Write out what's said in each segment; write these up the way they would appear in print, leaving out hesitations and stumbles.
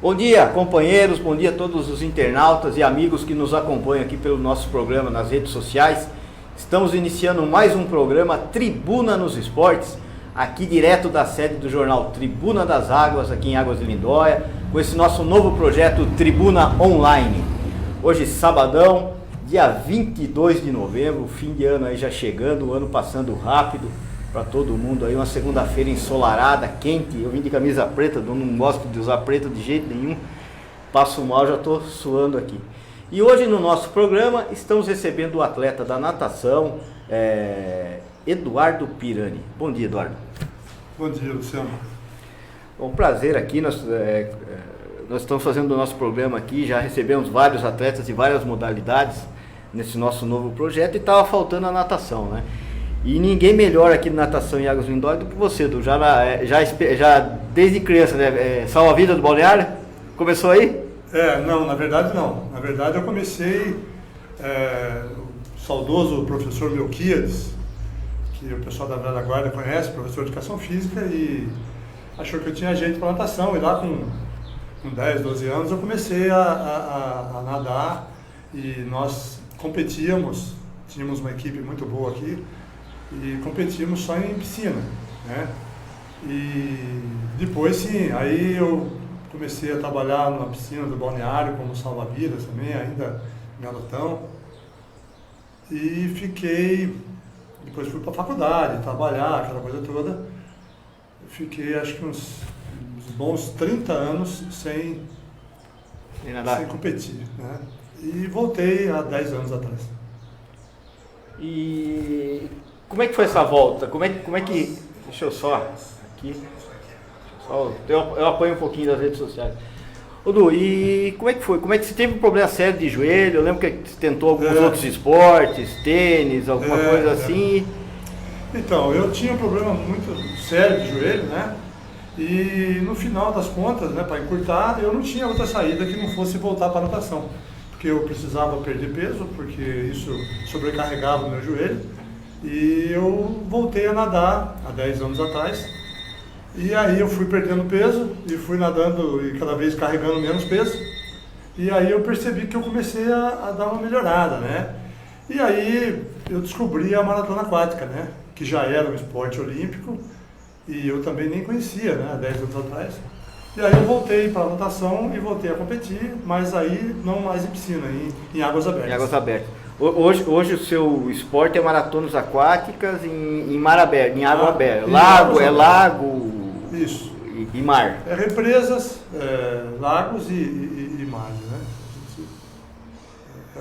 Bom dia, companheiros, bom dia a todos os internautas e amigos que nos acompanham aqui pelo nosso programa nas redes sociais. Estamos iniciando mais um programa Tribuna nos Esportes, aqui direto da sede do jornal Tribuna das Águas, aqui em Águas de Lindóia, com esse nosso novo projeto Tribuna Online. Hoje, sabadão, dia 22 de novembro, fim de ano aí já chegando, o ano passando rápido para todo mundo aí, uma segunda-feira ensolarada, quente. Eu vim de camisa preta, eu não gosto de usar preto de jeito nenhum, passo mal, já estou suando aqui. E hoje no nosso programa estamos recebendo o atleta da natação, Eduardo Pirani. Bom dia, Eduardo. Bom dia, Luciano. Um prazer aqui, nós estamos fazendo o nosso programa aqui, já recebemos vários atletas de várias modalidades nesse nosso novo projeto e estava faltando a natação, né? E ninguém melhor aqui de natação em Águas de Lindóia do que você, Edu. Já desde criança, né? Salva a vida do balneário? Começou aí? Não, na verdade não. Na verdade eu comecei, o saudoso professor Melquiades, que o pessoal da Velha Guarda conhece, professor de educação física, e achou que eu tinha jeito para natação. E lá com 10, 12 anos eu comecei a nadar e nós competíamos, tínhamos uma equipe muito boa aqui, e competimos só em piscina, né? E depois sim, aí eu comecei a trabalhar na piscina do balneário como salva-vidas também, ainda garotão. E depois fui para a faculdade, trabalhar, aquela coisa toda. Fiquei acho que uns bons 30 anos sem competir, né? E voltei há 10 anos atrás. E como é que foi essa volta? Como é que... Deixa eu só... Aqui... Eu apanho um pouquinho das redes sociais. Edu, e como é que foi? Como é que você teve um problema sério de joelho? Eu lembro que você tentou alguns outros esportes, tênis, alguma coisa assim. Então, eu tinha um problema muito sério de joelho, né? E no final das contas, né, para encurtar, eu não tinha outra saída que não fosse voltar para a natação. Porque eu precisava perder peso, porque isso sobrecarregava o meu joelho. E eu voltei a nadar há 10 anos atrás. E aí eu fui perdendo peso e fui nadando e cada vez carregando menos peso. E aí eu percebi que eu comecei a dar uma melhorada, né? E aí eu descobri a maratona aquática, né? Que já era um esporte olímpico e eu também nem conhecia, né? Há 10 anos atrás. E aí eu voltei para a natação e voltei a competir, mas aí não mais em piscina, em águas abertas. Em águas abertas. Hoje o seu esporte é maratonas aquáticas em mar aberto, em água aberta. Lago... Isso. E mar. Represas, lagos e mares, né?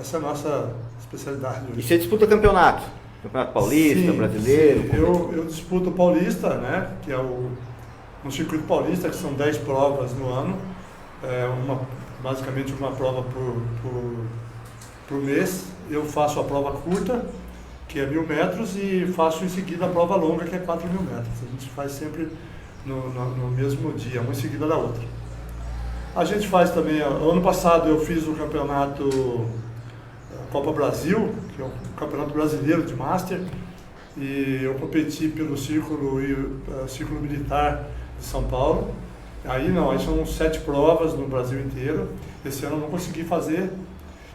Essa é a nossa especialidade hoje. E você disputa campeonato? Campeonato paulista, sim, brasileiro? Sim. Eu disputo o paulista, né? Que é um circuito paulista, que são 10 provas no ano. Basicamente uma prova por mês. Eu faço a prova curta, que é 1.000 metros, e faço em seguida a prova longa, que é 4.000 metros. A gente faz sempre no mesmo dia, uma em seguida da outra. A gente faz também, ano passado eu fiz o campeonato Copa Brasil, que é o campeonato brasileiro de Master, e eu competi pelo Círculo Militar de São Paulo. Aí são 7 provas no Brasil inteiro. Esse ano eu não consegui fazer.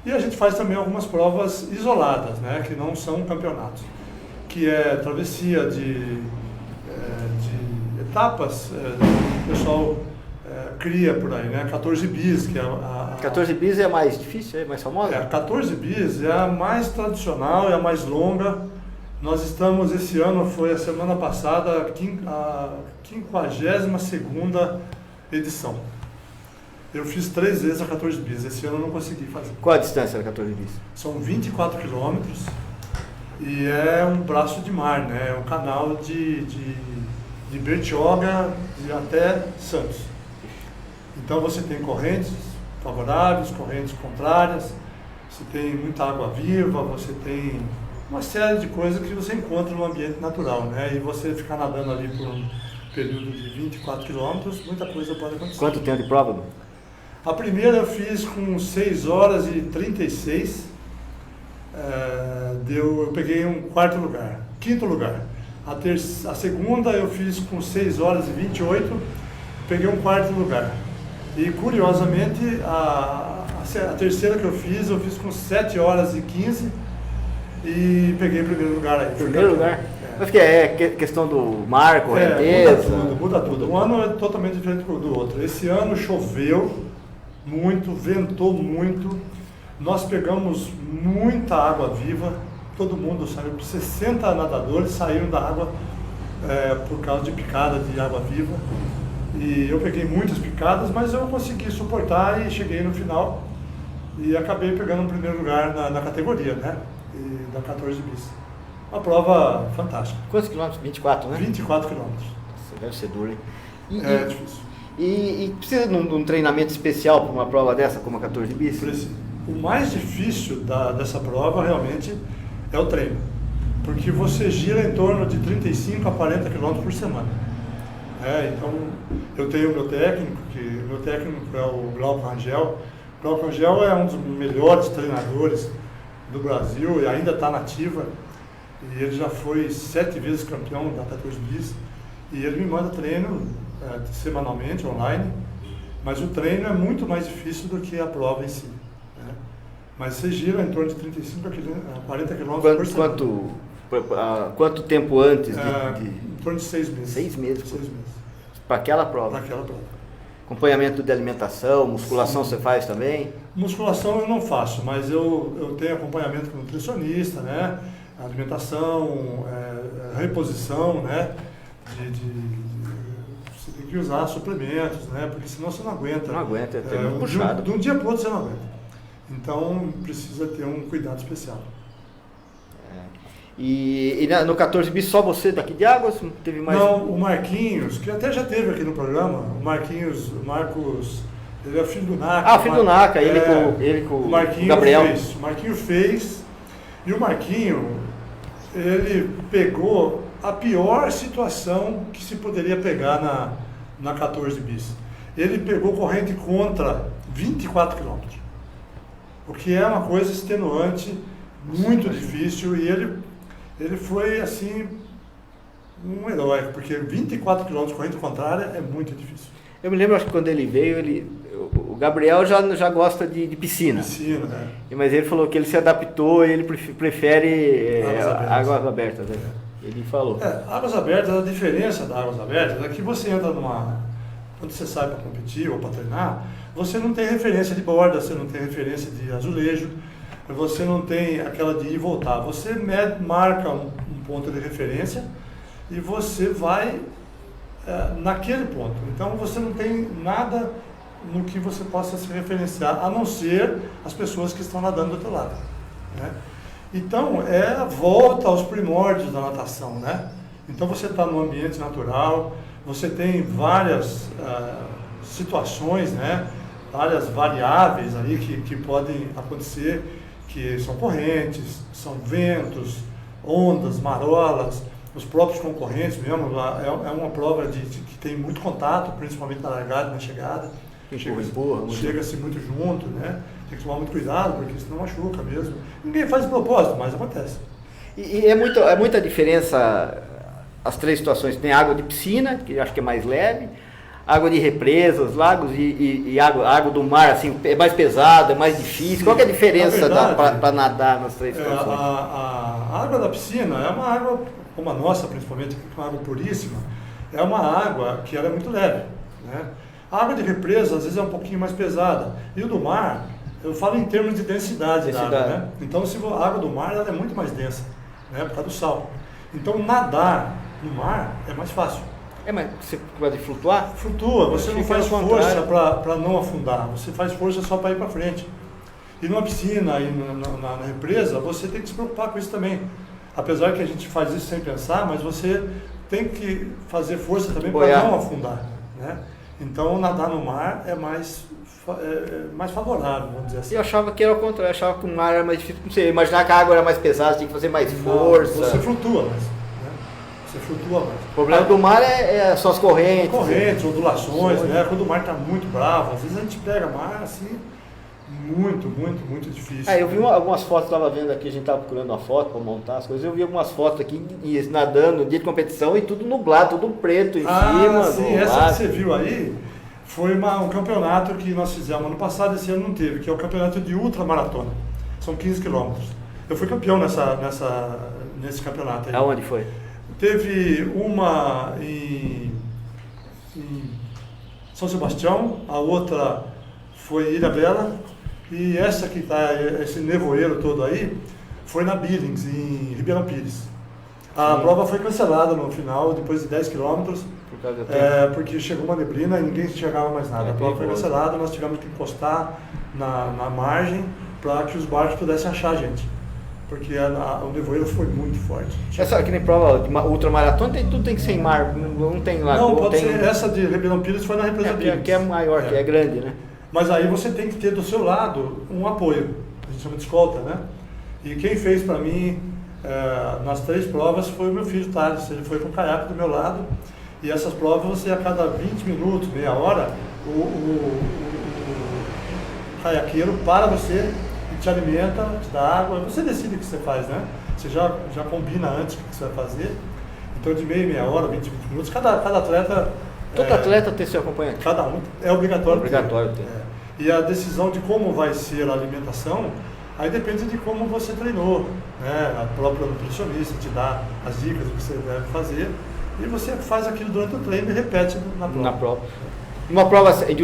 E a gente faz também algumas provas isoladas, né, que não são campeonatos, que é travessia de etapas, o pessoal cria por aí, né, 14 bis, que é 14 bis é a mais difícil, é mais famosa? 14 bis é a mais tradicional, é a mais longa. Nós estamos, esse ano foi a semana passada, a 52ª edição. Eu fiz 3 vezes a 14 bis, esse ano eu não consegui fazer. Qual a distância da 14 bis? São 24 quilômetros e é um braço de mar, né? É um canal de Bertioga até Santos. Então você tem correntes favoráveis, correntes contrárias, você tem muita água viva, você tem uma série de coisas que você encontra no ambiente natural, né? E você ficar nadando ali por um período de 24 quilômetros, muita coisa pode acontecer. Quanto tempo de prova, Lu? A primeira eu fiz com 6 horas e 36, eu peguei um quinto lugar. A segunda eu fiz com 6 horas e 28, peguei um quarto lugar. E curiosamente, a terceira que eu fiz com 7 horas e 15 e peguei o primeiro lugar aí. Primeiro lugar? É. Mas que é questão do mar, correnteza? Muda tudo. Um ano é totalmente diferente do outro. Esse ano choveu muito, ventou muito, nós pegamos muita água viva, todo mundo saiu, 60 nadadores saíram da água por causa de picada de água viva. E eu peguei muitas picadas, mas eu consegui suportar e cheguei no final e acabei pegando o primeiro lugar na categoria, né? E da 14 bis. Uma prova fantástica. Quantos quilômetros? 24, né? 24 quilômetros. Nossa, deve ser duro, hein? É difícil. E precisa de um treinamento especial para uma prova dessa, como a 14 bis? O mais difícil dessa prova realmente é o treino. Porque você gira em torno de 35 a 40 quilômetros por semana. Então, eu tenho o meu técnico, é o Glauco Rangel. O Glauco Rangel é um dos melhores treinadores do Brasil e ainda está na ativa. E ele já foi 7 vezes campeão da 14 bis. E ele me manda treino semanalmente, online. Mas o treino é muito mais difícil do que a prova em si. Né? Mas você gira em torno de 35 a 40 quilômetros por semana. Quanto tempo antes Em torno de 6 meses. 6 meses? 6 meses. Para aquela prova? Para aquela prova. Acompanhamento de alimentação, musculação. Sim. Você faz também? Musculação eu não faço, mas eu tenho acompanhamento com nutricionista, né? Alimentação, reposição, né? Você tem que usar suplementos, né? Porque senão você não aguenta. Não aguenta, é muito puxado. De um dia para o outro você não aguenta. Então precisa ter um cuidado especial. E no 14 bis só você daqui de Águas? Teve mais? Não, o Marquinhos, que até já teve aqui no programa, o Marcos, ele é filho do Naca. Filho do Naca, ele com o Gabriel. O Marquinho fez, e o Marquinho, ele pegou a pior situação que se poderia pegar na 14 bis. Ele pegou corrente contra 24 quilômetros, o que é uma coisa extenuante, muito difícil, e ele foi, assim, um herói, porque 24 km corrente contrária é muito difícil. Eu me lembro, acho que quando ele veio, o Gabriel já gosta de piscina. Piscina, né? Mas ele falou que ele se adaptou e ele prefere águas abertas. Né? Ele falou. Águas abertas, a diferença das águas abertas é que você entra quando você sai para competir ou para treinar, você não tem referência de borda, você não tem referência de azulejo, você não tem aquela de ir e voltar. Você marca um ponto de referência e você vai naquele ponto. Então você não tem nada no que você possa se referenciar, a não ser as pessoas que estão nadando do outro lado. Né? Então é a volta aos primórdios da natação. Né? Então você está no ambiente natural, você tem várias situações, né? Várias variáveis aí que podem acontecer, que são correntes, são ventos, ondas, marolas, os próprios concorrentes mesmo. É uma prova que tem muito contato, principalmente na largada e na chegada. Chega-se muito junto, né? Tem que tomar muito cuidado, porque senão machuca mesmo. Ninguém faz de propósito, mas acontece. E é muita diferença as três situações. Tem água de piscina, que acho que é mais leve, água de represas, lagos e água do mar, assim, é mais pesada, é mais difícil. Sim. Qual que é a diferença para nadar nas três situações? A água da piscina é uma água, como a nossa principalmente, que é uma água puríssima, é uma água que ela é muito leve. Né? A água de represa, às vezes, é um pouquinho mais pesada. E o do mar, eu falo em termos de densidade da água. Né? Então, a água do mar ela é muito mais densa, né? Por causa do sal. Então, nadar no mar é mais fácil. Mas você pode flutuar? Flutua, você não faz força para não afundar, você faz força só para ir para frente. E numa piscina e na represa, você tem que se preocupar com isso também. Apesar que a gente faz isso sem pensar, mas você tem que fazer força também para não afundar. Né? Então, nadar no mar é mais favorável, vamos dizer assim. Eu achava que era o contrário, eu achava que o mar era mais difícil. Você imaginar que a água era mais pesada, você tinha que fazer mais força. Você flutua mais. Você flutua mais. O problema do mar são as correntes. Correntes, ondulações, né? Quando o mar está muito bravo, às vezes a gente pega mar assim, muito difícil. Eu vi algumas fotos, estava vendo aqui, a gente estava procurando uma foto para montar as coisas, eu vi algumas fotos aqui nadando no dia de competição e tudo nublado, tudo preto em cima. Sim, essa que você viu aí Foi um campeonato que nós fizemos ano passado, esse ano não teve, que é o campeonato de ultramaratona. São 15 quilômetros. Eu fui campeão nesse campeonato aí. Aonde foi? Teve uma em São Sebastião, a outra foi em Ilhabela, e essa que está, esse nevoeiro todo aí, foi na Billings, em Ribeirão Pires. A prova foi cancelada no final, depois de 10 quilômetros, porque chegou uma neblina e ninguém enxergava mais nada. A prova foi cancelada, nós tivemos que encostar na margem para que os barcos pudessem achar a gente. Porque o nevoeiro foi muito forte. Essa que nem prova de ultramaratona, tudo tem que ser em mar, não tem lá. Não, pode ser, essa de Ribeirão Pires foi na represa Billings. Que é maior, que é grande, né? Mas aí você tem que ter do seu lado um apoio, a gente chama de escolta, né? E quem fez para mim nas 3 provas foi o meu filho Thales, ele foi com o caiaque do meu lado, e essas provas você a cada 20 minutos, meia hora, o caiaqueiro para você e te alimenta, te dá água, você decide o que você faz, né? Você já combina antes o que você vai fazer, então de meia hora, 20 minutos, cada atleta... Todo atleta tem seu acompanhante? Cada um, é obrigatório. Ter. E a decisão de como vai ser a alimentação, aí depende de como você treinou, né? A própria nutricionista te dá as dicas do que você deve fazer, e você faz aquilo durante o treino e repete na prova. Uma prova de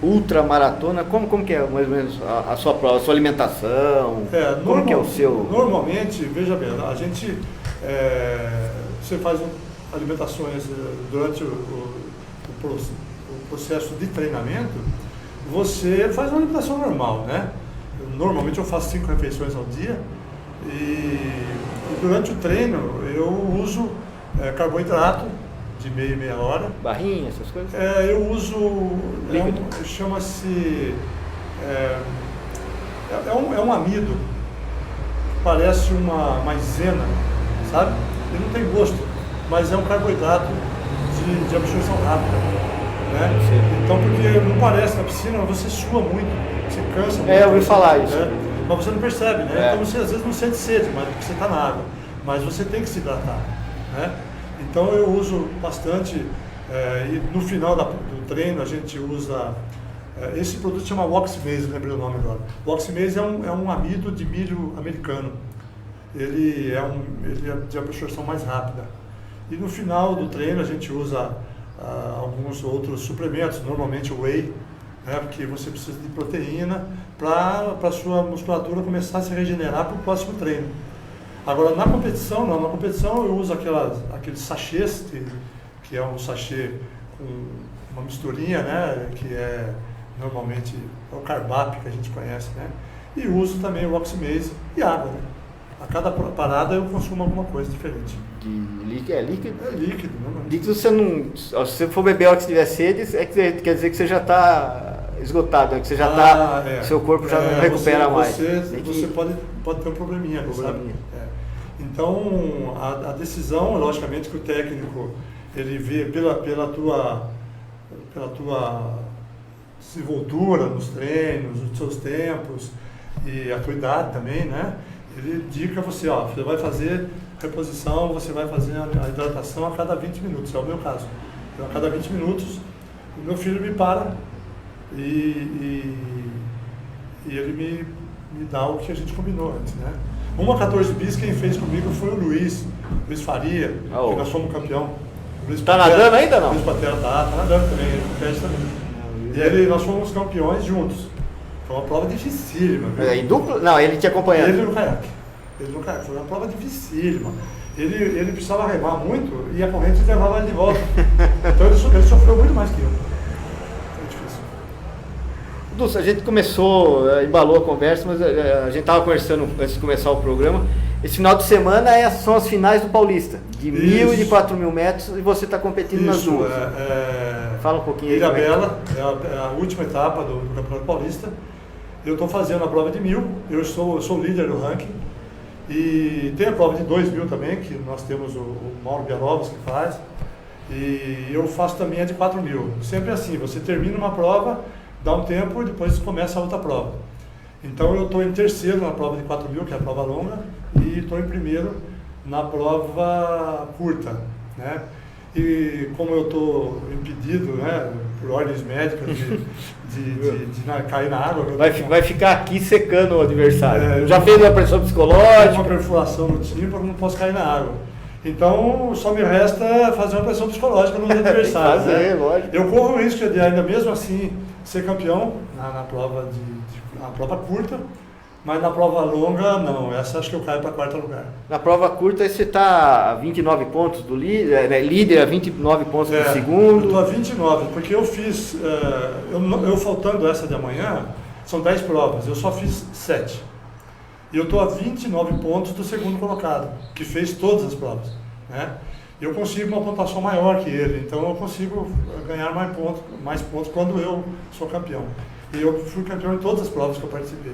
ultramaratona, como que é mais ou menos a sua prova, a sua alimentação? Como que é o seu... Normalmente, veja bem, a gente, você faz alimentações durante o processo de treinamento, você faz uma alimentação normal, né? Normalmente eu faço 5 refeições ao dia e durante o treino eu uso carboidrato de meia hora. Barrinha, essas coisas? Eu uso, chama-se, é um amido, que parece uma maisena, sabe? Ele não tem gosto, mas é um carboidrato de absorção rápida, né? Então, porque não parece na piscina, mas você sua muito, você cansa muito. Eu ouvi falar isso. Mas você não percebe, né? Então você às vezes não sente sede, mas porque você está na água. Mas você tem que se hidratar, né? Então eu uso bastante, e no final do treino a gente usa, esse produto chama Oxymase, lembrei o nome agora. O Oxymase é um amido de milho americano. Ele é de absorção mais rápida. E no final do treino a gente usa alguns outros suplementos, normalmente o whey, né, porque você precisa de proteína para a sua musculatura começar a se regenerar para o próximo treino. Agora na competição, não, na competição eu uso aqueles sachês, que é um sachê com uma misturinha, né, que é normalmente o Carbap que a gente conhece, né, e uso também o Oxymase e água, né. A cada parada eu consumo alguma coisa diferente. Líquido? É líquido? É líquido, né? Líquido você não... Se você for beber a hora que tiver sede, quer dizer que você já está esgotado, né? Que você já está... Seu corpo já não recupera mais. Você pode ter um probleminha, sabe? Então, a decisão, logicamente que o técnico, ele vê pela tua desenvoltura nos treinos, os seus tempos e a tua idade também, né? Ele indica você, você vai fazer reposição, você vai fazer a hidratação a cada 20 minutos, é o meu caso. Então, a cada 20 minutos, o meu filho me para e ele me dá o que a gente combinou antes, né? Uma 14 bis, quem fez comigo foi o Luiz Faria, que nós fomos campeão. Tá nadando ainda não? Luiz Patera tá nadando também, ele compete também. E nós fomos campeões juntos. Foi uma prova dificílima. Em dupla? Não, ele te acompanhando. Ele no caiaque. Foi uma prova dificílima. Ele precisava remar muito e a corrente levava ele de volta. Então ele sofreu muito mais que eu. Foi difícil. Dulce, a gente começou, embalou a conversa, mas a gente estava conversando antes de começar o programa. Esse final de semana são as finais do Paulista, de 1.000 e de 4.000 metros, e você está competindo nas duas. Fala um pouquinho aí. Ilhabela é a última etapa do Campeonato Paulista. Eu estou fazendo a prova de 1.000, eu sou líder do ranking. E tem a prova de 2.000 também, que nós temos o Mauro Bialovas que faz. E eu faço também a de 4.000. Sempre assim, você termina uma prova, dá um tempo e depois começa a outra prova. Então eu estou em terceiro na prova de 4.000, que é a prova longa, e estou em primeiro na prova curta, né? E como eu estou impedido, né, por ordens médicas de cair na água. Vai ficar aqui secando o adversário. É, já fez uma pressão psicológica? Uma perfuração no tímpano, não posso cair na água. Então, só me resta fazer uma pressão psicológica nos adversários. Fazer, lógico. Eu corro o risco de, ainda mesmo assim, ser campeão na prova na prova curta, mas na prova longa, não. Essa acho que eu caio para quarto lugar. Na prova curta, você está a 29 pontos do líder, líder a 29 pontos do segundo. Eu estou a 29, porque eu fiz, eu faltando essa de amanhã, são 10 provas, eu só fiz 7. E eu estou a 29 pontos do segundo colocado, que fez todas as provas, né? Eu consigo uma pontuação maior que ele, então eu consigo ganhar mais pontos quando eu sou campeão. E eu fui campeão em todas as provas que eu participei.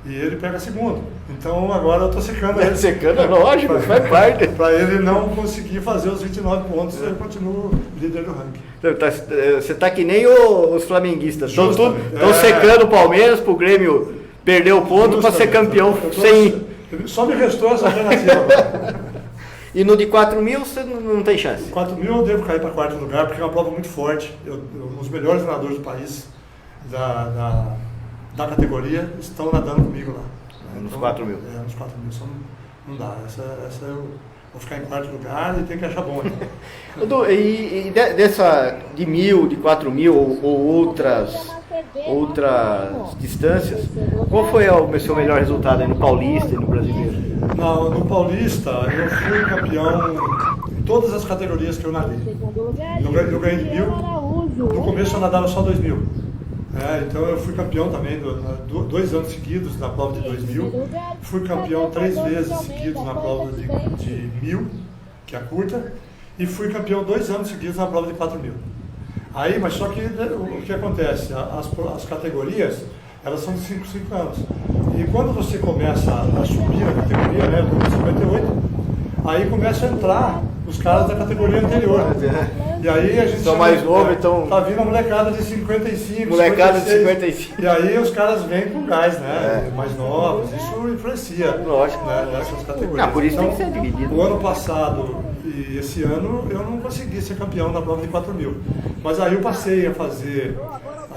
E ele pega segundo. Então agora eu estou secando ele. Secando, lógico, faz parte. Para ele não conseguir fazer os 29 pontos, eu continuo líder do ranking. Você está que nem os flamenguistas. Estão secando o Palmeiras para o Grêmio perder o ponto para ser campeão sem. Só me restou essa alternativa. E no de 4.000 você não tem chance? 4.000 eu devo cair para quarto lugar, porque é uma prova muito forte. Os melhores nadadores do país, da categoria, estão nadando comigo lá. Nos 4.000? Nos 4.000, só não dá. Essa eu vou ficar em quarto lugar e tem que achar bom. Então. E dessa de 1.000, de 4.000 ou outras distâncias, qual foi o seu melhor resultado aí no Paulista e no Brasileiro? No Paulista, eu fui campeão em todas as categorias que eu nadei. Eu ganhei de 1.000, no começo eu nadava só 2.000. Então eu fui campeão também 2 anos seguidos na prova de 2.000. Fui campeão 3 vezes seguidos na prova de 1.000, que é a curta. E fui campeão 2 anos seguidos na prova de 4.000. Aí, mas só que o que acontece? As categorias, elas são de 5 anos. E quando você começa a subir a categoria, né, eu estou com 58, aí começa a entrar os caras da categoria anterior. E aí a gente são mais novos, então. Tá vindo a molecada de 55, molecada 56, de 55. E aí os caras vêm com gás, né? Mais novos, isso influencia. Lógico. Né, nessas categorias. Por isso então, tem que ser dividido. O ano passado e esse ano eu não consegui ser campeão na prova de 4.000. Mas aí eu passei a fazer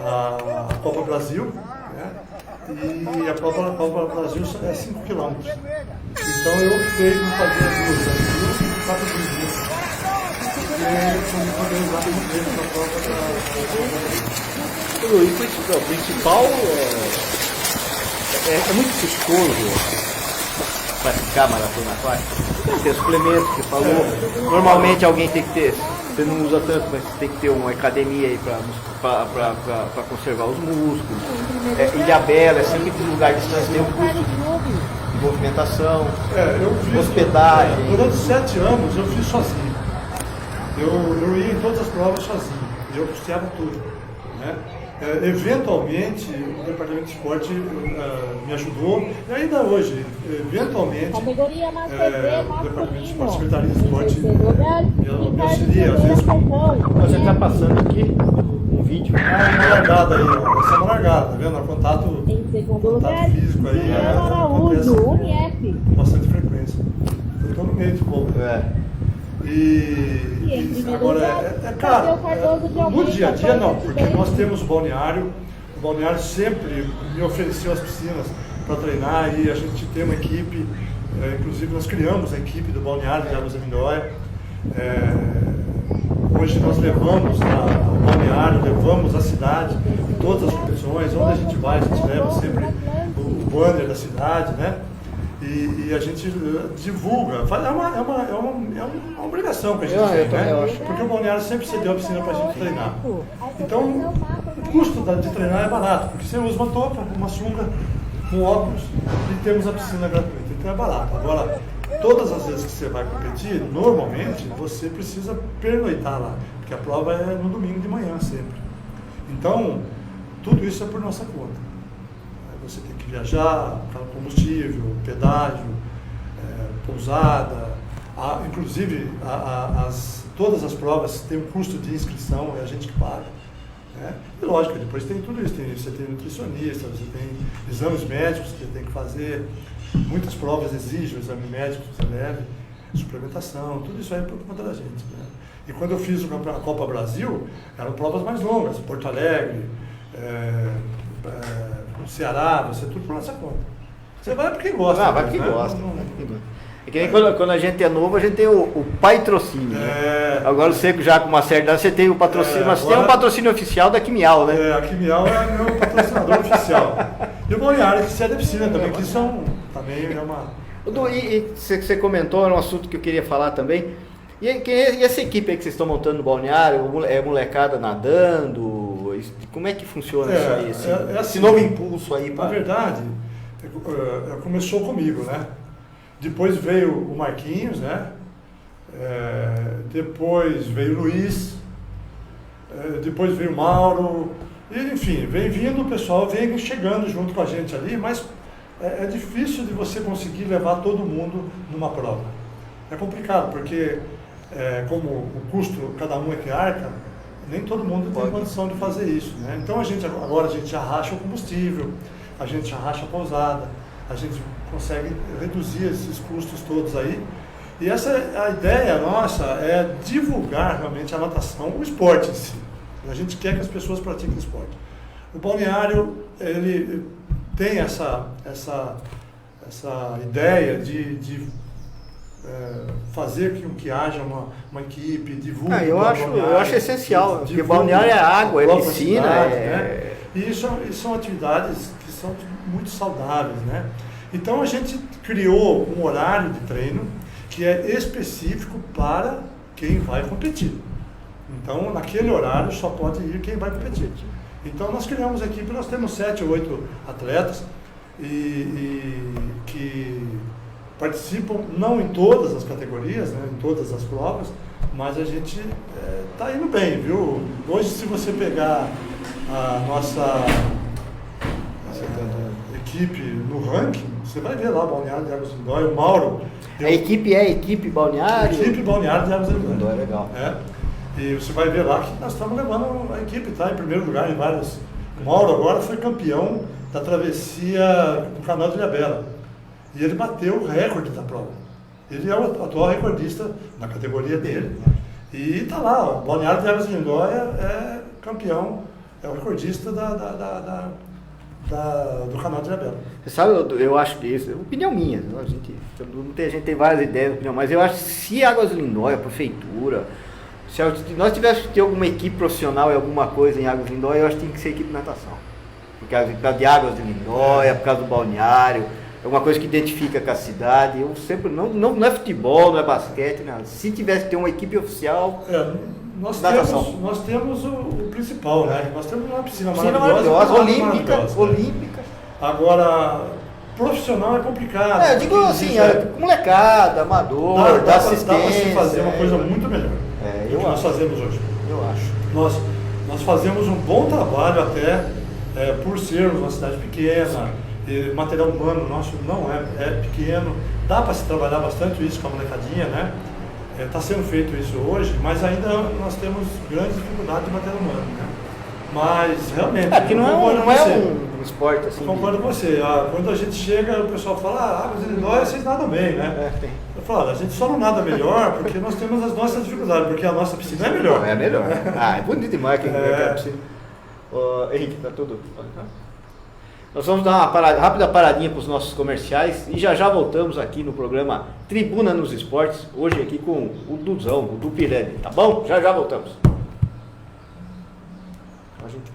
a Copa Brasil, né? E a Copa Brasil é 5 km. Então eu optei por fazer as 2 Brasil e 4 Brasil. O principal é muito custoso praticar maratona aquática. Tem suplementos que você falou. Normalmente alguém tem que ter, você não usa tanto, mas você tem que ter uma academia aí para conservar os músculos. Ilhabela, sempre que lugar distante tem um custo de movimentação, hospedagem. Durante 7 anos eu fiz sozinho. Eu ia em todas as provas sozinho, eu custeava tudo, né? Eventualmente, o departamento de esporte me ajudou, e ainda hoje, eventualmente, o departamento de esporte, secretaria de esporte, me auxilia, às vezes. Você está passando aqui um vídeo. Uma largada aí, ó. Essa é uma largada, tá vendo? Contato físico aí, acontece com bastante frequência. Eu estou no meio de boa. E agora é caro. No dia a dia não, porque nós temos o balneário sempre me ofereceu as piscinas para treinar e a gente tem uma equipe, inclusive nós criamos a equipe do balneário de Águas da Mindóia. Hoje nós levamos o balneário, levamos a cidade em todas as competições, onde a gente vai, a gente leva sempre o banner da cidade, né? E a gente divulga, é uma obrigação que a gente tem, né? Porque o balneário sempre cedeu a piscina para a gente treinar. Então, o custo de treinar é barato, porque você usa uma touca, uma sunga, um óculos e temos a piscina gratuita. Então é barato. Agora, todas as vezes que você vai competir, normalmente você precisa pernoitar lá, porque a prova é no domingo de manhã sempre. Então, tudo isso é por nossa conta. Você tem que viajar, combustível, pedágio, pousada, inclusive todas as provas têm um custo de inscrição, é a gente que paga. Né? E lógico, depois tem tudo isso, você tem nutricionista, você tem exames médicos que você tem que fazer, muitas provas exigem o exame médico que você leve, suplementação, tudo isso aí é por conta da gente. Né? E quando eu fiz a Copa Brasil, eram provas mais longas, Porto Alegre, Ceará, você tudo por nossa conta. Você vai porque gosta. Ah, vai porque gosta. É que nem quando a gente é novo, a gente tem o patrocínio. Né? Agora você já com uma certa idade, você tem o patrocínio, mas agora, tem um patrocínio oficial da Quimial, né? A Quimial é meu patrocinador oficial. E o Balneário, que é da piscina também, que são também é uma... E você comentou, era um assunto que eu queria falar também. E essa equipe aí que vocês estão montando no Balneário, é molecada nadando? Como é que funciona isso aí? Esse novo impulso aí? Na verdade, começou comigo, né? Depois veio o Marquinhos, né? Depois veio o Luiz, depois veio o Mauro, e, enfim, vem vindo o pessoal, vem chegando junto com a gente ali, mas é difícil de você conseguir levar todo mundo numa prova. É complicado, porque como o custo, cada um é que arca, nem todo mundo tem condição de fazer isso, né? Então agora a gente já racha o combustível, a gente já racha a pousada, a gente consegue reduzir esses custos todos aí. E a ideia nossa é divulgar realmente a natação, o esporte em si. A gente quer que as pessoas pratiquem esporte. O balneário, ele tem essa ideia de fazer com que haja uma equipe, divulgue. Eu acho essencial, porque balneário é água, é piscina. Cidade, né? E são atividades que são muito saudáveis, né? Então a gente criou um horário de treino que é específico para quem vai competir. Então naquele horário só pode ir quem vai competir. Então nós criamos a equipe, nós temos 7 ou 8 atletas que participam não em todas as categorias, né, em todas as provas, mas a gente está indo bem, viu? Hoje se você pegar a nossa equipe no ranking, você vai ver lá o Balneário de Águas do Lindóia, o Mauro. A equipe equipe Balneário? Equipe Balneário de Águas do Lindóia, legal. E você vai ver lá que nós estamos levando a equipe, tá em primeiro lugar em vários. O Mauro agora foi campeão da travessia do Canal de Ilhabela. E ele bateu o recorde da prova. Ele é o atual recordista na categoria dele. E está lá, o Balneário de Águas do Lindóia é campeão, é o recordista do Canal de Ilhabela. Você sabe, eu acho que isso é opinião minha. A gente tem várias ideias, mas eu acho que se Águas do Lindóia, a prefeitura, se nós tivéssemos que ter alguma equipe profissional em alguma coisa em Águas do Lindóia, eu acho que tem que ser equipe de natação. Por causa de Águas do Lindóia, por causa do balneário, é uma coisa que identifica com a cidade. Eu sempre, não é futebol, não é basquete, nada. Se tivesse que ter uma equipe oficial, natação. Nós temos o principal, né? Nós temos uma piscina maravilhosa, olímpica. Agora, profissional é complicado. Eu digo assim, molecada, amador, dá assistência. Dá para se fazer uma coisa muito melhor do que nós fazemos hoje. Eu acho. Nós fazemos um bom trabalho até por sermos uma cidade pequena, e material humano nosso não é pequeno, dá para se trabalhar bastante isso com a molecadinha, né? Está sendo feito isso hoje, mas ainda nós temos grandes dificuldades de material humano, né? Mas realmente. Aqui não é um esporte assim. Concordo com você. Quando a gente chega, o pessoal fala, Águas do Lindóia, vocês nadam bem, né? Eu falo, a gente só não nada melhor porque nós temos as nossas dificuldades, porque a nossa piscina é melhor. É melhor. É bonito demais aqui a piscina. Henrique, tá tudo. Nós vamos dar uma rápida paradinha para os nossos comerciais e já voltamos aqui no programa Tribuna nos Esportes, hoje aqui com o Duzão, o Dupirani, tá bom? Já voltamos. A gente...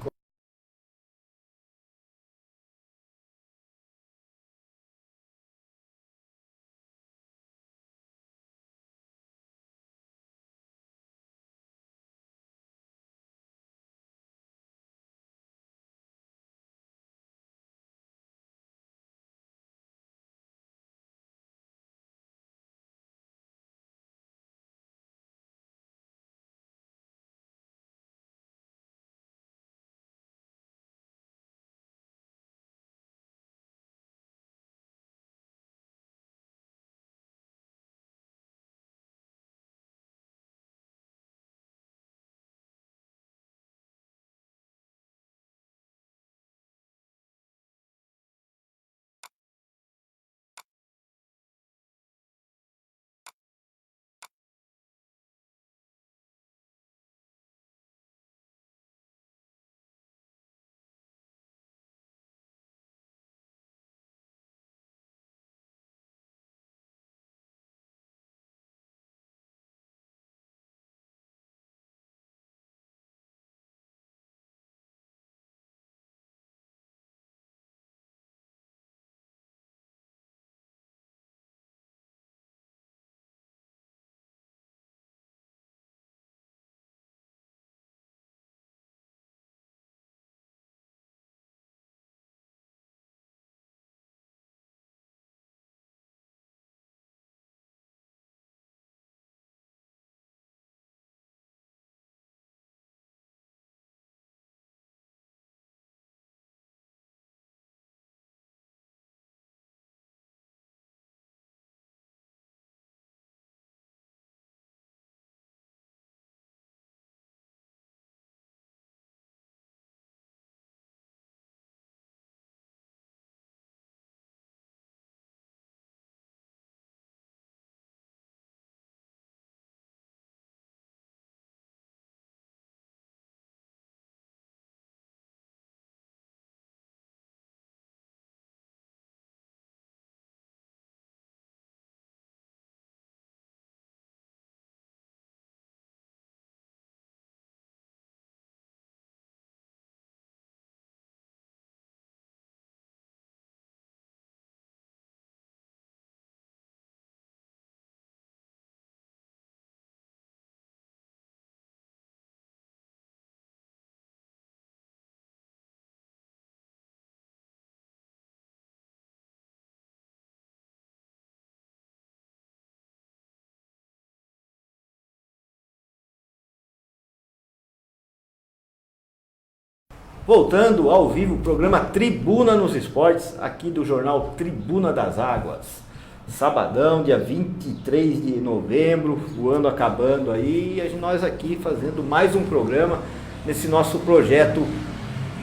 Voltando ao vivo, o programa Tribuna nos Esportes, aqui do jornal Tribuna das Águas. Sabadão, dia 23 de novembro, o ano acabando aí, e nós aqui fazendo mais um programa nesse nosso projeto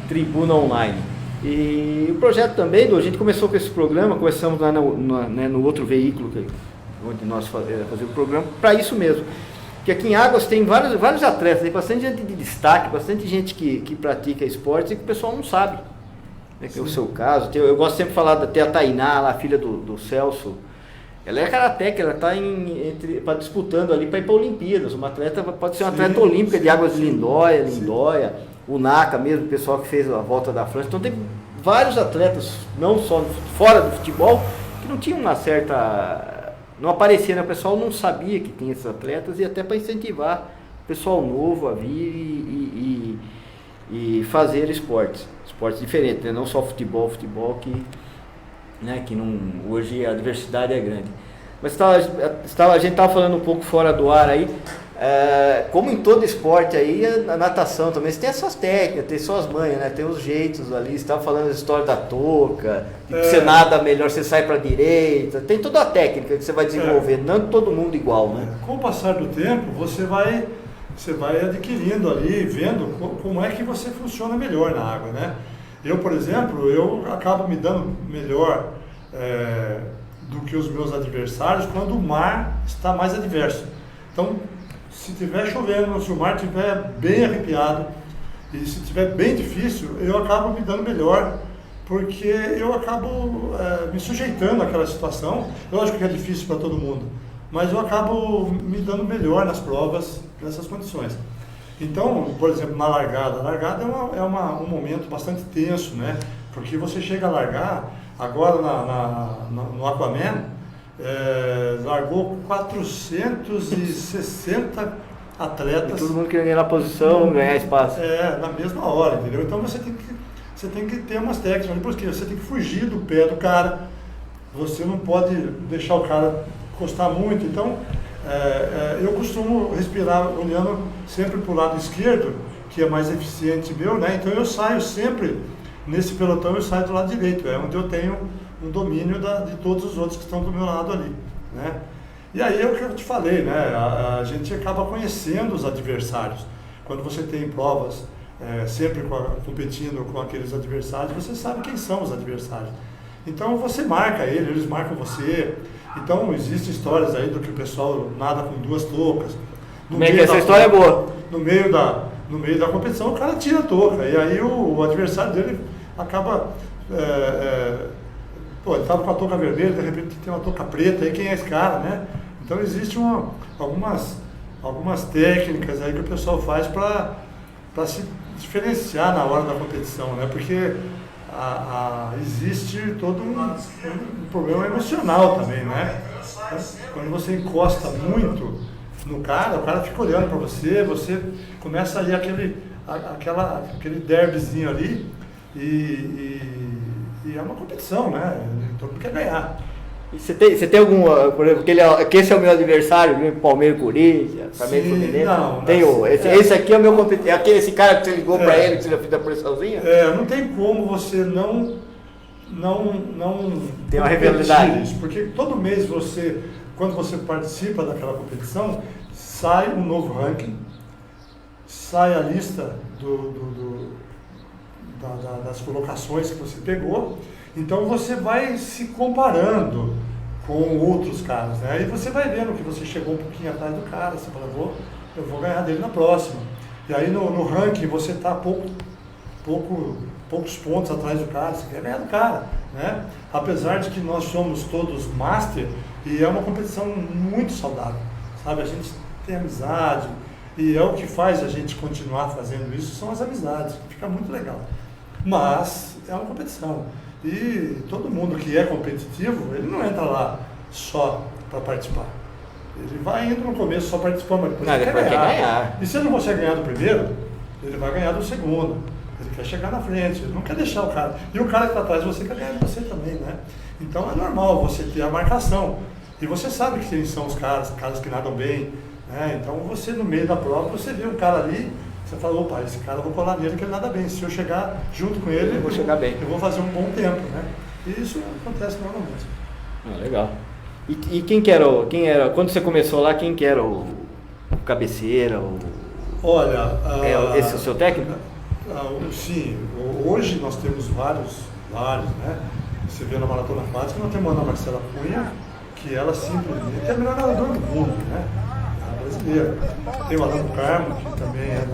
Tribuna Online. E o projeto também, a gente começou com esse programa, começamos lá no outro veículo onde nós fazemos o programa, para isso mesmo. Porque aqui em Águas tem vários atletas, tem bastante gente de destaque, bastante gente que pratica esportes e que o pessoal não sabe. Né, que é o seu caso. Eu gosto sempre de falar da a Tainá, a filha do Celso. Ela é karateca, ela está disputando ali para ir para Olimpíadas. Uma atleta pode ser uma atleta olímpica de Águas de Lindóia, o Naka mesmo, o pessoal que fez a volta da França. Então tem vários atletas, não só fora do futebol, que não tinham uma certa... Não aparecia, né? O pessoal não sabia que tinha esses atletas, e até para incentivar o pessoal novo a vir e fazer esportes diferentes, né? Não só futebol que, né? Que não, hoje a diversidade é grande. Mas a gente estava falando um pouco fora do ar aí, como em todo esporte aí, a natação também, você tem as suas técnicas, tem suas manhas, né? Tem os jeitos ali, você estava falando a história da touca, você nada melhor, você sai para a direita, tem toda a técnica que você vai desenvolvendo, não todo mundo igual, né? Com o passar do tempo, você vai adquirindo ali, vendo como é que você funciona melhor na água, né? Eu, por exemplo, eu acabo me dando melhor do que os meus adversários quando o mar está mais adverso. Então, se estiver chovendo, se o mar estiver bem arrepiado e se estiver bem difícil, eu acabo me dando melhor, porque eu acabo me sujeitando àquela situação. Lógico que é difícil para todo mundo, mas eu acabo me dando melhor nas provas nessas condições. Então, por exemplo, na largada, a largada é um momento bastante tenso, né? Porque você chega a largar, agora no Aquaman, largou 460 atletas. E todo mundo querendo ganhar posição, ganhar espaço. Na mesma hora, entendeu? Então você tem que ter umas técnicas, porque você tem que fugir do pé do cara, você não pode deixar o cara encostar muito. Então, eu costumo respirar olhando sempre para o lado esquerdo, que é mais eficiente meu, né? Então eu saio sempre, nesse pelotão eu saio do lado direito, é onde eu tenho um domínio de todos os outros que estão do meu lado ali, né? E aí é o que eu te falei, né? A gente acaba conhecendo os adversários. Quando você tem provas sempre competindo com aqueles adversários, você sabe quem são os adversários. Então você marca eles marcam você. Então existem histórias aí do que o pessoal nada com duas toucas. Essa história é boa. No meio da competição o cara tira a touca, e aí o adversário dele acaba... ele estava com a touca vermelha, de repente tem uma touca preta, aí quem é esse cara, né? Então existem algumas técnicas aí que o pessoal faz para se diferenciar na hora da competição, né? Porque existe todo um problema emocional também, né? Quando você encosta muito no cara, o cara fica olhando para você, você começa a ir aquele derbyzinho ali e é uma competição, né? Todo mundo quer ganhar. E você tem algum, por exemplo, que esse é o meu adversário, Palmeiras, Corinthians, Flamengo, Fluminense? Não. Esse aqui é o meu competidor, esse cara que você ligou para ele, que você já fez a pressãozinha? Não tem como você não tem uma rivalidade. Isso, porque todo mês quando você participa daquela competição, sai um novo ranking, sai a lista das colocações que você pegou, então você vai se comparando com outros caras, né? Aí você vai vendo que você chegou um pouquinho atrás do cara, você fala, eu vou ganhar dele na próxima. E aí no ranking você está poucos pontos atrás do cara, você quer ganhar do cara, né? Apesar de que nós somos todos master, e é uma competição muito saudável, sabe? A gente tem amizade, e é o que faz a gente continuar fazendo isso, são as amizades, fica muito legal. Mas é uma competição, e todo mundo que é competitivo, ele não entra lá só para participar. Ele vai indo no começo só participando, mas depois ele quer ganhar. E se ele não consegue ganhar do primeiro, ele vai ganhar do segundo. Ele quer chegar na frente, ele não quer deixar o cara. E o cara que está atrás de você quer ganhar de você também, né? Então é normal você ter a marcação. E você sabe quem são os caras que nadam bem, né? Então você no meio da prova, você vê um cara ali, Você fala, opa, esse cara eu vou colar nele que ele nada bem. Se eu chegar junto com ele, eu vou chegar bem. Eu vou fazer um bom tempo, né? E isso acontece normalmente. Legal. E quem era, quando você começou lá, quem que era o cabeceira? Olha... esse é o seu técnico? Sim, hoje nós temos vários, né? Você vê na maratona aquática, nós temos a Ana Marcela Cunha, que ela simplesmente é a melhor nadadora do mundo, né? É brasileira. Tem o Alan Carmo, que também é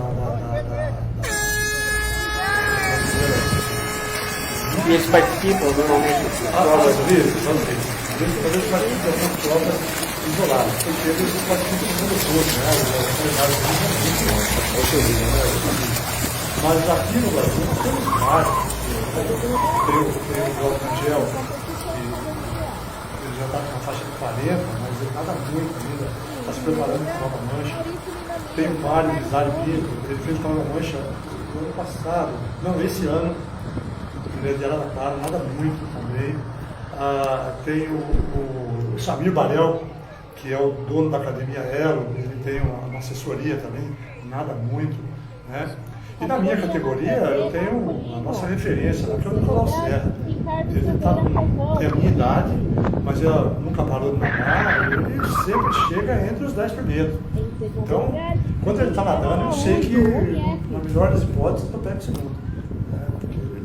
E eles participam normalmente das provas? Às vezes participam dessas provas isoladas, porque eles participam do mundo todo, né? Mas aqui no Brasil nós temos vários. Tem o Glauco Angel, que ele já está na faixa de 40, mas ele nada muito ainda, está se preparando para Nova Mancha. Tem o Mário Misário Pinto, ele fez Nova Mancha no ano passado, não, esse ano. Ele é de Araraquara, nada muito também. Tem o Samir Barel, que é o dono da Academia Aero, ele tem uma assessoria também, nada muito, né? E na minha categoria, eu tenho a nossa referência, que é o Nicolau Serra. Ele tem a minha idade, mas ele nunca parou de nadar, ele sempre chega entre os 10 primeiros. Então, quando ele está nadando, eu sei que, na melhor das hipóteses, eu pego segundo.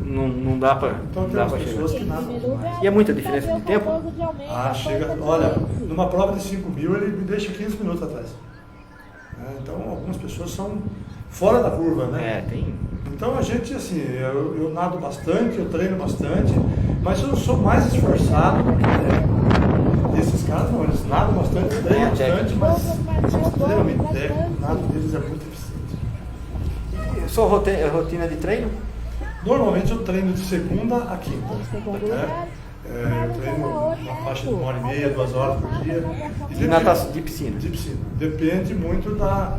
Não dá para Então tem umas pessoas que nadam demais. E é muita diferença de tempo? Chega, olha, numa prova de 5.000 ele me deixa 15 minutos atrás. Então algumas pessoas são fora da curva, né? Tem. Então a gente, assim, eu nado bastante, eu treino bastante, mas eu sou mais esforçado do que técnico. E esses caras não, eles nadam bastante, treinam bastante, mas são extremamente técnicos, o nado deles é muito eficiente. E sua rotina de treino? Normalmente eu treino de segunda a quinta. Eu treino na faixa de 1h30, 2 horas por dia. De natação, de piscina? De piscina. Depende muito da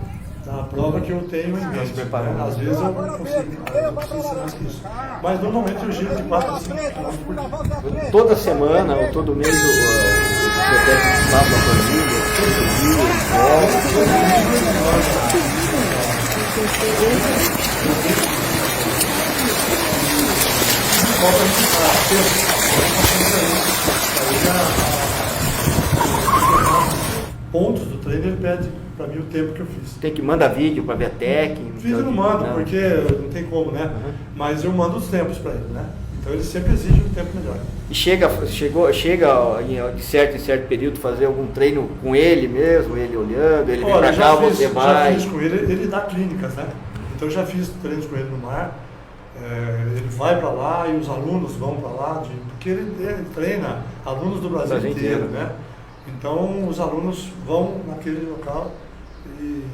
prova que eu tenho em mente. Às vezes eu não consigo, eu não preciso ser mais que isso. Mas normalmente eu giro de 4 a 5 km por dia. Toda semana ou todo mês o seu técnico passa a planilha? Pontos do treino, ele pede para mim o tempo que eu fiz. Tem que mandar vídeo para ver a técnica? Fiz, eu não mando, porque não tem como, né? Mas eu mando os tempos para ele, né? Então ele sempre exige um tempo melhor. E chega de certo em certo período fazer algum treino com ele mesmo, ele olhando, ele vem para cá, você vai? Já fiz com ele, ele dá clínicas, né? Então eu já fiz treinos com ele no mar. Ele vai para lá e os alunos vão para lá, porque ele treina alunos do Brasil inteiro, né? Então os alunos vão naquele local e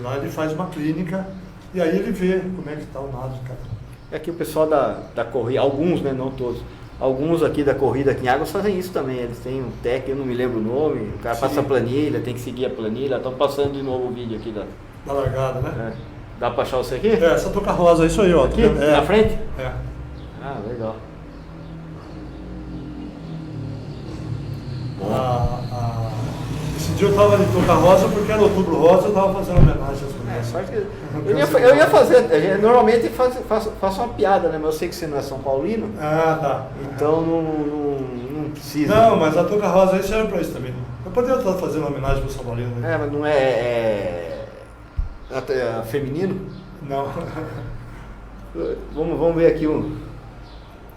lá ele faz uma clínica e aí ele vê como é que está o nado de cada um. É que o pessoal da corrida, alguns, né, não todos, alguns aqui da corrida aqui em Águas fazem isso também, eles têm um técnico, eu não me lembro o nome, o cara passa a planilha, tem que seguir a planilha, estão passando de novo o vídeo aqui da largada, né? Dá para achar você aqui? Essa touca rosa, isso aí, ó. Aqui? Na frente? É. Legal. Esse dia eu estava de touca rosa porque era outubro rosa, eu estava fazendo homenagem às mulheres. Eu ia fazer, normalmente faço uma piada, né? Mas eu sei que você não é São Paulino. Tá. Então não precisa. Não, mas a touca rosa aí serve para isso também. Eu poderia estar fazendo homenagem para o São Paulino, né? Mas não é feminino? Não. Vamos ver aqui um.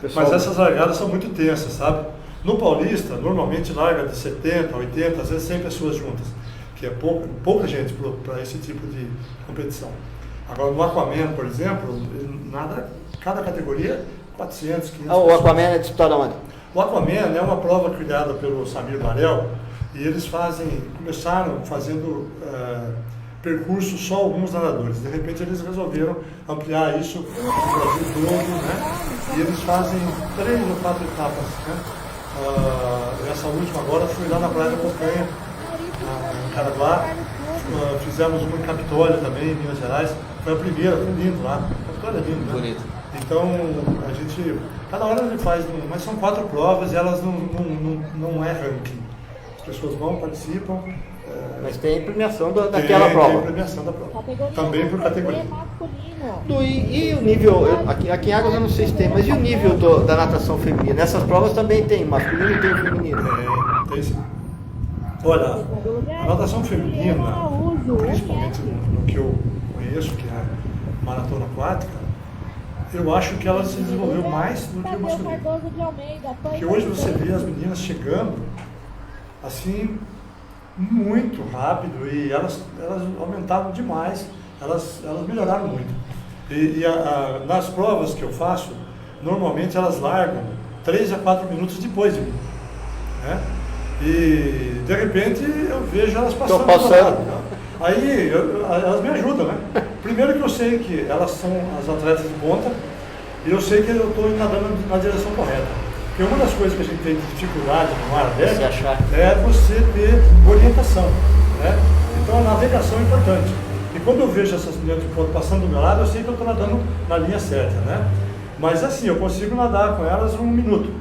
Pessoal, mas essas largadas são muito tensas, sabe? No Paulista, normalmente larga de 70, 80, às vezes 100 pessoas juntas, que é pouca gente para esse tipo de competição. Agora, no Aquaman, por exemplo, cada categoria 400, 500 O Aquaman é disputado onde? O Aquaman é uma prova criada pelo Samir Barel e eles começaram fazendo percursos só alguns nadadores. De repente eles resolveram ampliar isso no Brasil todo, né? E eles fazem 3 ou 4 etapas, né? Essa última agora foi lá na Praia da Cocanha, em Caraguá. Fizemos uma em Capitólio também, em Minas Gerais. Foi a primeira, foi lindo lá. Capitólio é lindo, né? Bonito. Então, a gente, cada hora a gente faz, mas são 4 provas e elas não é ranking. As pessoas vão, participam Mas tem premiação daquela prova. Tem premiação da prova. Também por categoria. E o nível, aqui em Águas eu não sei se tem, mas e o nível da natação feminina? Nessas provas também tem masculino e tem feminino. Tem sim. Olha, a natação feminina, principalmente no que eu conheço, que é a maratona aquática, eu acho que ela se desenvolveu mais do que o masculino. Porque hoje você vê as meninas chegando assim, muito rápido, e elas aumentaram demais, elas melhoraram muito. Nas provas que eu faço, normalmente elas largam 3 a 4 minutos depois de mim. Né? E de repente eu vejo elas passando. Aí elas me ajudam, né? Primeiro que eu sei que elas são as atletas de ponta, e eu sei que eu estou nadando na direção correta. Porque uma das coisas que a gente tem de dificuldade no mar aberto é você ter orientação. Né? Então a navegação é importante. E quando eu vejo essas meninas de ponta passando do meu lado, eu sei que eu estou nadando na linha certa. Né? Mas assim, eu consigo nadar com elas 1 minuto.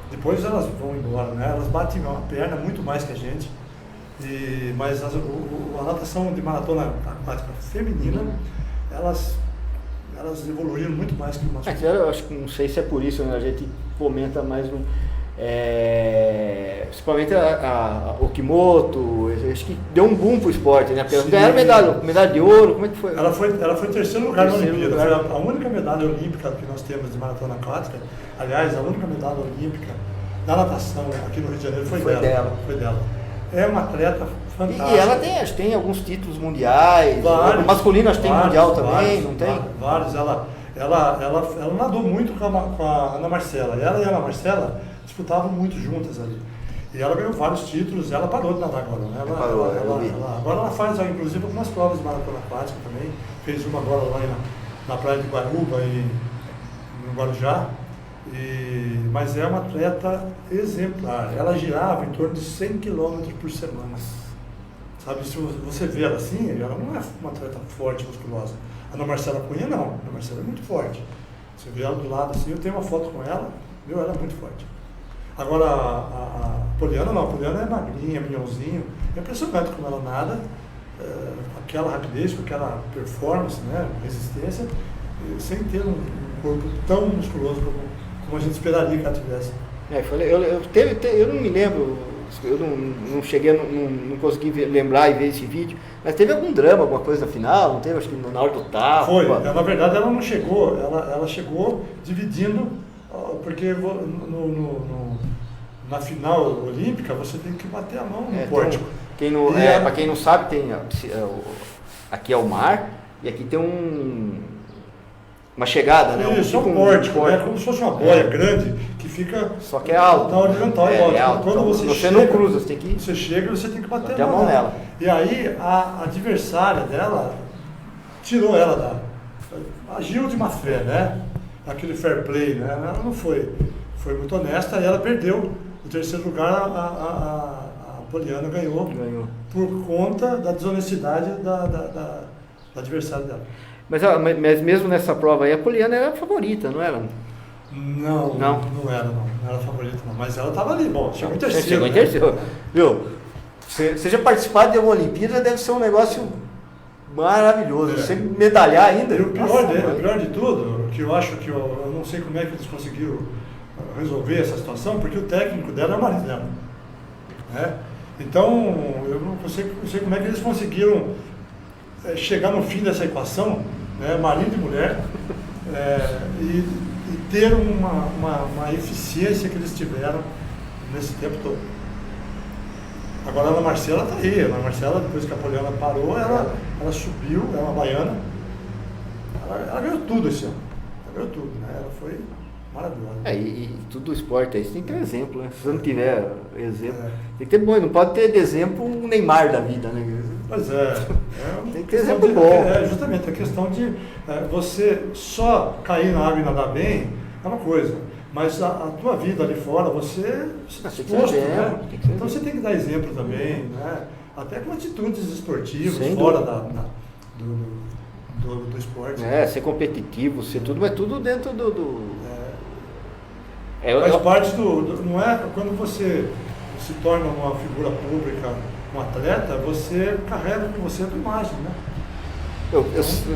Depois elas vão embora, né? Elas batem a perna muito mais que a gente. Mas a natação de maratona aquática feminina, elas evoluíram muito mais que o masculino. Eu acho que não sei se é por isso, né? A gente fomenta mais principalmente o Kimoto, acho que deu um boom pro esporte, né? Porque ganharam medalha de ouro, como é que foi? Ela foi em terceiro lugar na Olimpíada. Foi a única medalha olímpica que nós temos de maratona aquática. Aliás, a única medalha olímpica na natação aqui no Rio de Janeiro foi dela. É uma atleta fantástica. E ela tem alguns títulos mundiais. Vários, o masculino acho que tem mundial também, não tem? Vários. Ela nadou muito com a Ana Marcela. Ela e a Ana Marcela disputavam muito juntas ali. E ela ganhou vários títulos, ela parou de nadar agora. Né? Agora ela faz, inclusive, algumas provas de maratona aquática também. Fez uma agora lá na praia de Guaruba, no Guarujá. Mas é uma atleta exemplar. Ela girava em torno de 100 km por semana. Sabe, se você vê ela assim, ela não é uma atleta forte, musculosa. A Ana Marcela Cunha não. A Ana Marcela é muito forte. Você vê ela do lado assim, eu tenho uma foto com ela, ela é muito forte. Agora a Poliana não, a Poliana é magrinha, minhãozinho. É impressionante como ela nada, aquela rapidez, com aquela performance, né, resistência, sem ter um corpo tão musculoso como a gente esperaria que ela tivesse. Eu não me lembro, eu não cheguei, não consegui lembrar e ver esse vídeo, mas teve algum drama, alguma coisa na final, não teve? Acho que na hora do tapa. Foi, na verdade ela não chegou, ela chegou dividindo, porque na final olímpica você tem que bater a mão no pórtico. Para quem não sabe, aqui é o mar e aqui tem uma chegada, né? Isso, um pórtico, como se fosse uma boia grande que fica. Só que é alto. Na horizontal é alto. Quando então, você chega, não cruza, você tem que. Você chega e você tem que bater a mão nela. E aí a adversária dela tirou ela agiu de má fé, né? Aquele fair play, né? Ela não foi muito honesta e ela perdeu. O terceiro lugar a Poliana ganhou por conta da desonestidade da adversária dela. Mas mesmo nessa prova aí, a Poliana era a favorita, não era? Não era a favorita não, mas ela estava ali, chegou em terceiro. Chegou em terceiro. Viu? Você já participar de uma Olimpíada deve ser um negócio maravilhoso, você medalhar ainda. E o pior de tudo, que eu acho que eu não sei como é que eles conseguiram resolver essa situação, porque o técnico dela é o marido dela. Né? Então, eu não sei como é que eles conseguiram chegar no fim dessa equação, né, marido e mulher, e ter uma eficiência que eles tiveram nesse tempo todo. Agora a Ana Marcela está aí, a Ana Marcela, depois que a Poliana parou, ela subiu, é uma baiana, ela ganhou tudo esse ano, ela ganhou tudo, né? Ela foi maravilhosa. E tudo esporte aí, você tem que ter exemplo, né? Se você não tiver exemplo, tem que ter bom, não pode ter de exemplo um Neymar da vida, né? Pois tem que ter exemplo bom. Justamente, a questão de você só cair na água e nadar bem é uma coisa, mas a tua vida ali fora, você está exposto, né? Então você tem que dar exemplo também, né? Até com atitudes esportivas, fora do esporte. Ser competitivo, ser tudo, mas tudo dentro faz parte não é quando você se torna uma figura pública, um atleta, você carrega com você a tua imagem, né?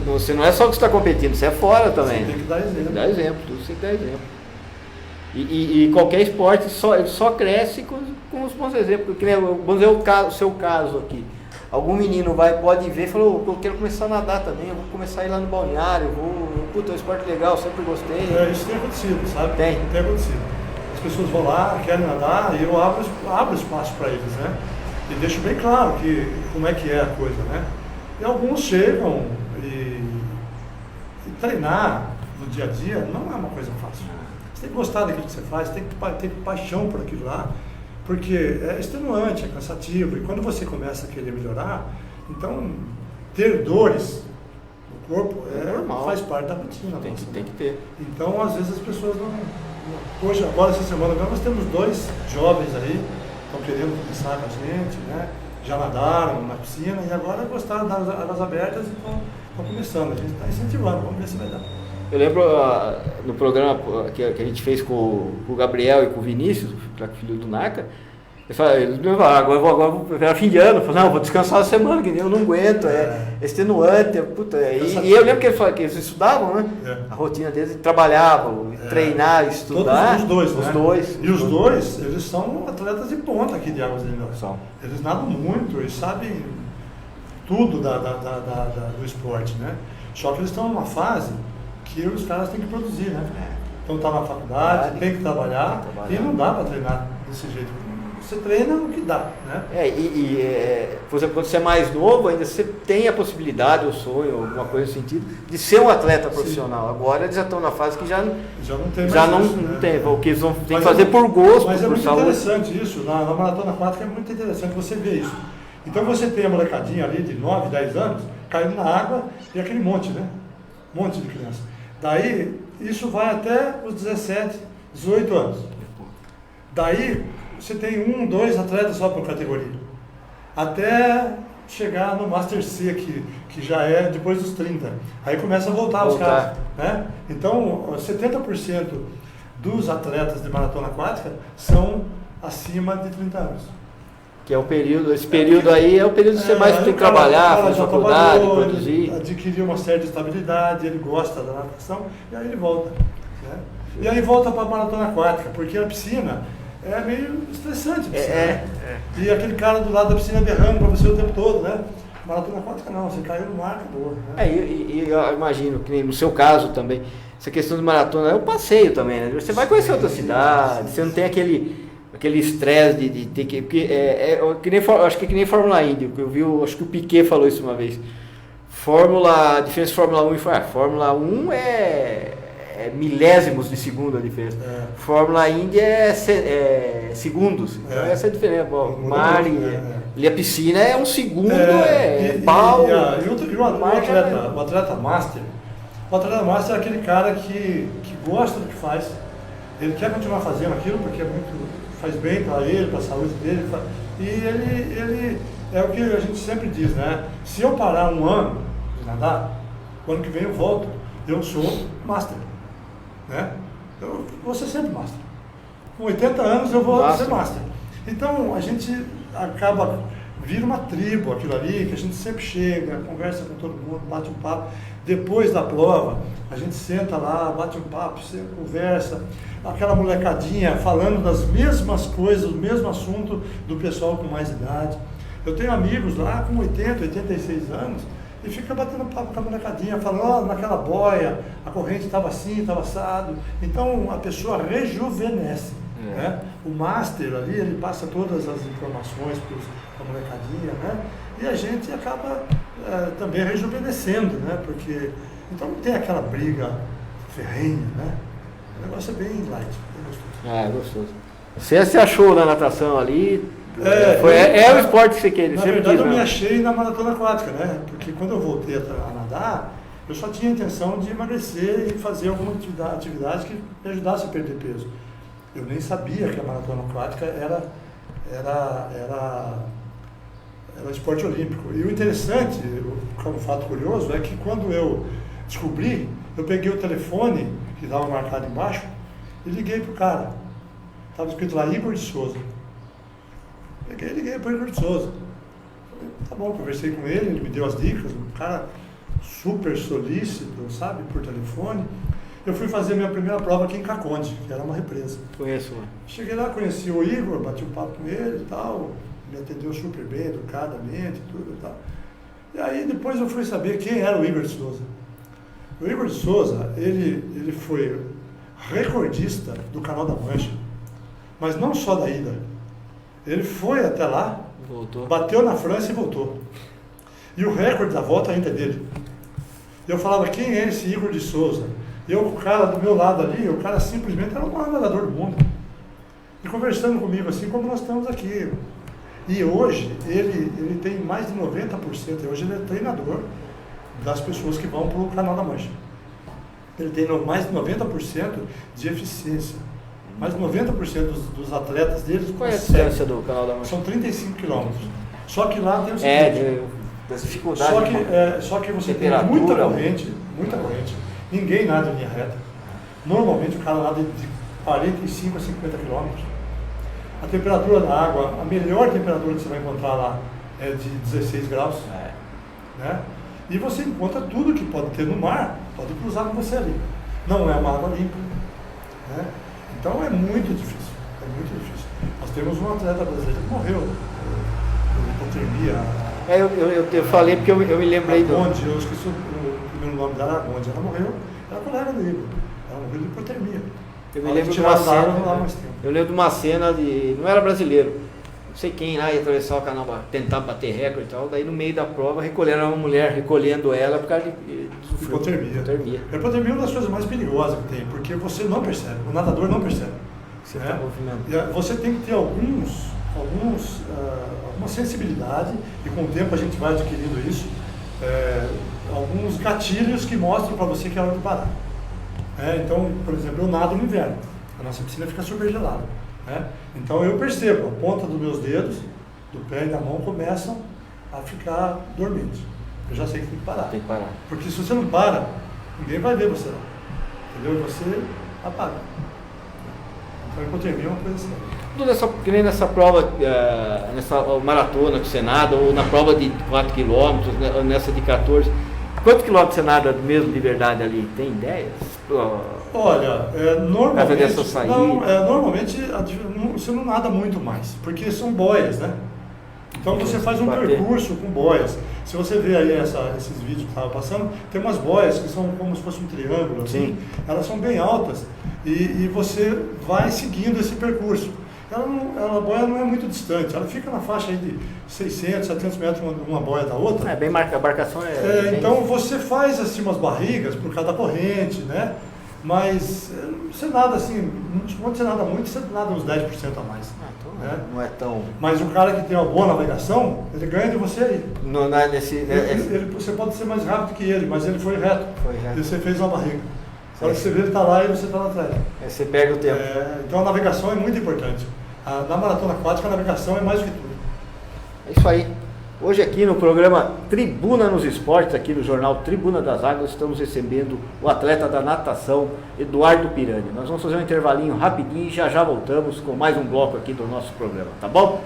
Você não é só que está competindo, você é fora também. Você tem que dar exemplo. Tem que dar exemplo, tudo você tem que dar exemplo. E qualquer esporte só cresce com os bons exemplos. Vamos dizer o seu caso aqui. Algum menino pode ver e falar, eu quero começar a nadar também, eu vou começar a ir lá no balneário, puta, é um esporte legal, sempre gostei. Isso tem acontecido, sabe? Tem acontecido. As pessoas vão lá, querem nadar, e eu abro espaço para eles, né? E deixo bem claro como é que é a coisa, né? E alguns chegam e treinar no dia a dia não é uma coisa fácil. Você tem que gostar daquilo que você faz, tem que ter paixão por aquilo lá, porque é extenuante, é cansativo, e quando você começa a querer melhorar, então ter dores no corpo faz parte da rotina. Tem que ter. Então, às vezes as pessoas não... Hoje, agora, essa semana, nós temos 2 jovens aí, estão querendo começar com a gente, né? Já nadaram na piscina e agora gostaram das águas abertas e estão começando. A gente está incentivando, vamos ver se vai dar. Eu lembro no programa que a gente fez com o Gabriel e com o Vinícius, filho do Naka, eles me falaram, agora era fim de ano, eu falei, não, vou descansar uma semana, que eu não aguento, é extenuante, puta. E eu lembro que eles estudavam, né? A rotina deles, trabalhavam, treinar, estudar. Os dois, né? Os dois. E os dois, eles são atletas de ponta aqui de Águas de Minas. Eles nadam muito, eles sabem tudo do esporte, né? Só que eles estão numa fase que os caras têm que produzir, né? Então tá na faculdade, tem que trabalhar, e não dá para treinar desse jeito. Você treina o que dá, né? Por exemplo, quando você é mais novo, ainda você tem a possibilidade, o sonho, alguma coisa nesse sentido, de ser um atleta profissional. Sim. Agora eles já estão na fase que já não tem mais isso, né? Tem, o que eles vão ter que fazer por gosto, mas por muito saúde. Interessante isso, na maratona aquática é muito interessante você ver isso. Então você tem a molecadinha ali de 9, 10 anos, caindo na água e aquele monte, né? Um monte de criança. Daí, isso vai até os 17, 18 anos. Daí, você tem 1, 2 atletas só por categoria. Até chegar no Master C, que já é depois dos 30. Aí começa a voltar os caras. Né? Então, 70% dos atletas de maratona aquática são acima de 30 anos. Que é o período, esse período aí é o período que você mais tem que trabalhar, fazer faculdade, produzir. Adquirir uma certa estabilidade, ele gosta da natação, e aí ele volta. Né? E aí volta para a maratona aquática, porque a piscina é meio estressante. E aquele cara do lado da piscina berrando para você o tempo todo, né? Maratona aquática não, você caiu no mar, acabou. Né? E eu imagino que no seu caso também, essa questão de maratona é um passeio também, né? Você vai conhecer outra cidade, você não tem aquele estresse de ter que... Porque acho que é que nem Fórmula Indy, que eu vi, acho que o Piquet falou isso uma vez. A diferença de Fórmula 1 e Fórmula 1 é milésimos de segundo a diferença. Fórmula Indy é segundos. Então essa é a diferença. O mar e a piscina é um segundo, pau. O atleta master é aquele cara que gosta do que faz. Ele quer continuar fazendo aquilo porque faz bem para ele, para a saúde dele. E ele é o que a gente sempre diz, né? Se eu parar um ano de nadar, o ano que vem eu volto, eu sou master. Né? Eu vou ser sempre master. Com 80 anos eu vou ser master. Então a gente vira uma tribo aquilo ali, que a gente sempre chega, conversa com todo mundo, bate um papo. Depois da prova, a gente senta lá, bate um papo, conversa, aquela molecadinha falando das mesmas coisas, do mesmo assunto do pessoal com mais idade. Eu tenho amigos lá com 80, 86 anos, e fica batendo papo com a molecadinha, falando, naquela boia, a corrente estava assim, estava assado. Então a pessoa rejuvenesce. Né? O master ali, ele passa todas as informações para a molecadinha, né? E a gente acaba também rejuvenescendo, né? Porque então não tem aquela briga ferrenha, né? O negócio é bem light, bem gostoso. Gostoso. Você se achou na natação ali? É o esporte que você quer. Na verdade, eu me achei na maratona aquática, né? Porque quando eu voltei a nadar, eu só tinha a intenção de emagrecer e fazer alguma atividade que me ajudasse a perder peso. Eu nem sabia que a maratona aquática era esporte olímpico. E o interessante, como fato curioso, é que quando eu descobri, eu peguei o telefone, que estava marcado embaixo, e liguei para o cara. Estava escrito lá Igor de Souza. Peguei e liguei para o Igor de Souza. Tá bom, conversei com ele me deu as dicas, um cara super solícito, sabe, por telefone. Eu fui fazer a minha primeira prova aqui em Caconde, que era uma represa. Conheço. Cheguei lá, conheci o Igor, bati um papo com ele e tal, me atendeu super bem, educadamente, tudo e tal. E aí depois eu fui saber quem era o Igor de Souza. O Igor de Souza, ele foi recordista do Canal da Mancha, mas não só da ida. Ele foi até lá, voltou, bateu na França e voltou. E o recorde da volta ainda é dele. Eu falava, quem é esse Igor de Souza? O cara do meu lado ali, o cara simplesmente era o maior nadador do mundo. E conversando comigo assim como nós estamos aqui. E hoje ele tem mais de 90%, hoje ele é treinador das pessoas que vão para o Canal da Mancha. Ele tem mais de 90% de eficiência. Mais de 90% dos atletas deles Qual é a distância do Canal da Mancha? São 35 quilômetros. Só que lá tem o seguinte... das dificuldades. Só que você tem muita corrente. Ninguém nada em linha reta. Normalmente o cara nada de 45 a 50 quilômetros. A temperatura da água, a melhor temperatura que você vai encontrar lá é de 16 graus. Né? E você encontra tudo que pode ter no mar, pode cruzar com você ali. Não é uma água limpa. Né? Então é muito difícil. Nós temos um atleta brasileiro que morreu por hipotermia. Eu falei porque eu me lembrei do... Agonde, eu esqueci o primeiro nome dela, Agonde. Ela morreu, era colega do Igor. Ela morreu de hipotermia. Eu me lembro de uma cena, eu lembro de uma cena de... Não era brasileiro. Não sei quem lá ia atravessar o canal para tentar bater recorde e tal. Daí no meio da prova recolheram uma mulher, recolhendo ela por causa de hipotermia. A hipotermia é uma das coisas mais perigosas que tem, porque você não percebe, o nadador não percebe. Você está movimentando. Você tem que ter alguma sensibilidade, e com o tempo a gente vai adquirindo isso, alguns gatilhos que mostram para você que é hora de parar. Então, por exemplo, eu nado no inverno, a nossa piscina fica super gelada. Então eu percebo, a ponta dos meus dedos, do pé e da mão começam a ficar dormentes. Eu já sei que tem que parar. Tem que parar. Porque se você não para, ninguém vai ver você lá. Entendeu? E você apaga. Então a hipotermia é uma coisa assim. Que nem nessa prova, nessa maratona que você nada, ou na prova de 4 km, nessa de 14, quantos quilômetros você nada mesmo de verdade ali? Tem ideias? Olha, normalmente, normalmente você não nada muito mais, porque são boias, né? Então você faz um percurso com boias. Se você vê aí esses vídeos que estava passando, tem umas boias que são como se fosse um triângulo, assim. Elas são bem altas e você vai seguindo esse percurso. A boia não é muito distante, ela fica na faixa aí de 600, 700 metros uma boia da outra. A embarcação então você faz assim umas barrigas por cada corrente, né? Mas você nada assim, quando você nada muito, você nada uns 10% a mais. Né? Não é tão... Mas o cara que tem uma boa navegação, ele ganha de você aí. Você pode ser mais rápido que ele, mas ele foi reto. E você fez uma barriga. Só que você vê ele está lá e você está lá atrás. Você pega o tempo. Então a navegação é muito importante. Na maratona aquática a navegação é mais do que tudo. É isso aí. Hoje aqui no programa Tribuna nos Esportes, aqui no jornal Tribuna das Águas, estamos recebendo o atleta da natação, Eduardo Pirani. Nós vamos fazer um intervalinho rapidinho e já voltamos com mais um bloco aqui do nosso programa, tá bom?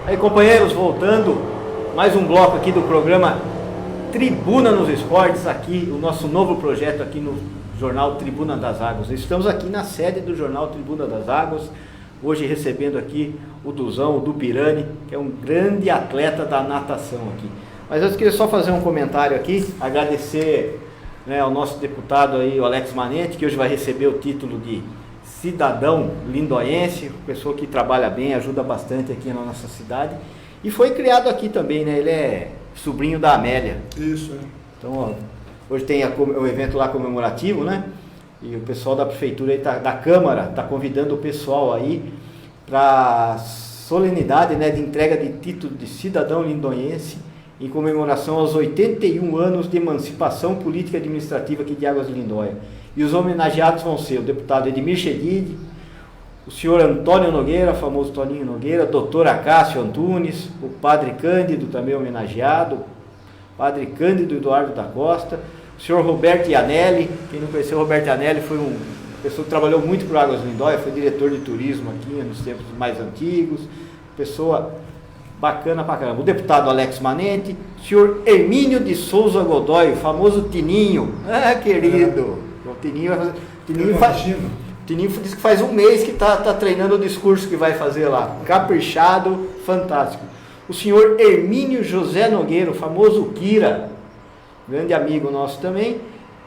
Aí, companheiros, voltando, mais um bloco aqui do programa Tribuna nos Esportes, aqui o nosso novo projeto aqui no Jornal Tribuna das Águas. Estamos aqui na sede do Jornal Tribuna das Águas, hoje recebendo aqui o Duzão, o Dupirani, que é um grande atleta da natação aqui. Mas eu queria só fazer um comentário aqui, agradecer, né, ao nosso deputado aí, o Alex Manente, que hoje vai receber o título de cidadão lindoense, pessoa que trabalha bem, ajuda bastante aqui na nossa cidade. E foi criado aqui também, né? Ele é sobrinho da Amélia. Isso, é. Então, ó, hoje tem o evento lá comemorativo, né? E o pessoal da prefeitura, aí da Câmara, está convidando o pessoal aí para solenidade, né, de entrega de título de cidadão lindoense em comemoração aos 81 anos de emancipação política e administrativa aqui de Águas de Lindóia. E os homenageados vão ser o deputado Edmir Chedid, o senhor Antônio Nogueira, famoso Toninho Nogueira, doutor Acácio Antunes, o padre Cândido, também homenageado, padre Cândido Eduardo da Costa, o senhor Roberto Ianelli. Quem não conheceu o Roberto Ianelli foi uma pessoa que trabalhou muito por Águas de Lindóia, foi diretor de turismo aqui nos tempos mais antigos, pessoa bacana pra caramba. O deputado Alex Manente, o senhor Hermínio de Souza Godoy, o famoso Tininho, querido. O Tininho vai fazer. Tininho diz que faz um mês que tá treinando o discurso que vai fazer lá. Caprichado, fantástico. O senhor Hermínio José Nogueira, o famoso Kira, grande amigo nosso também.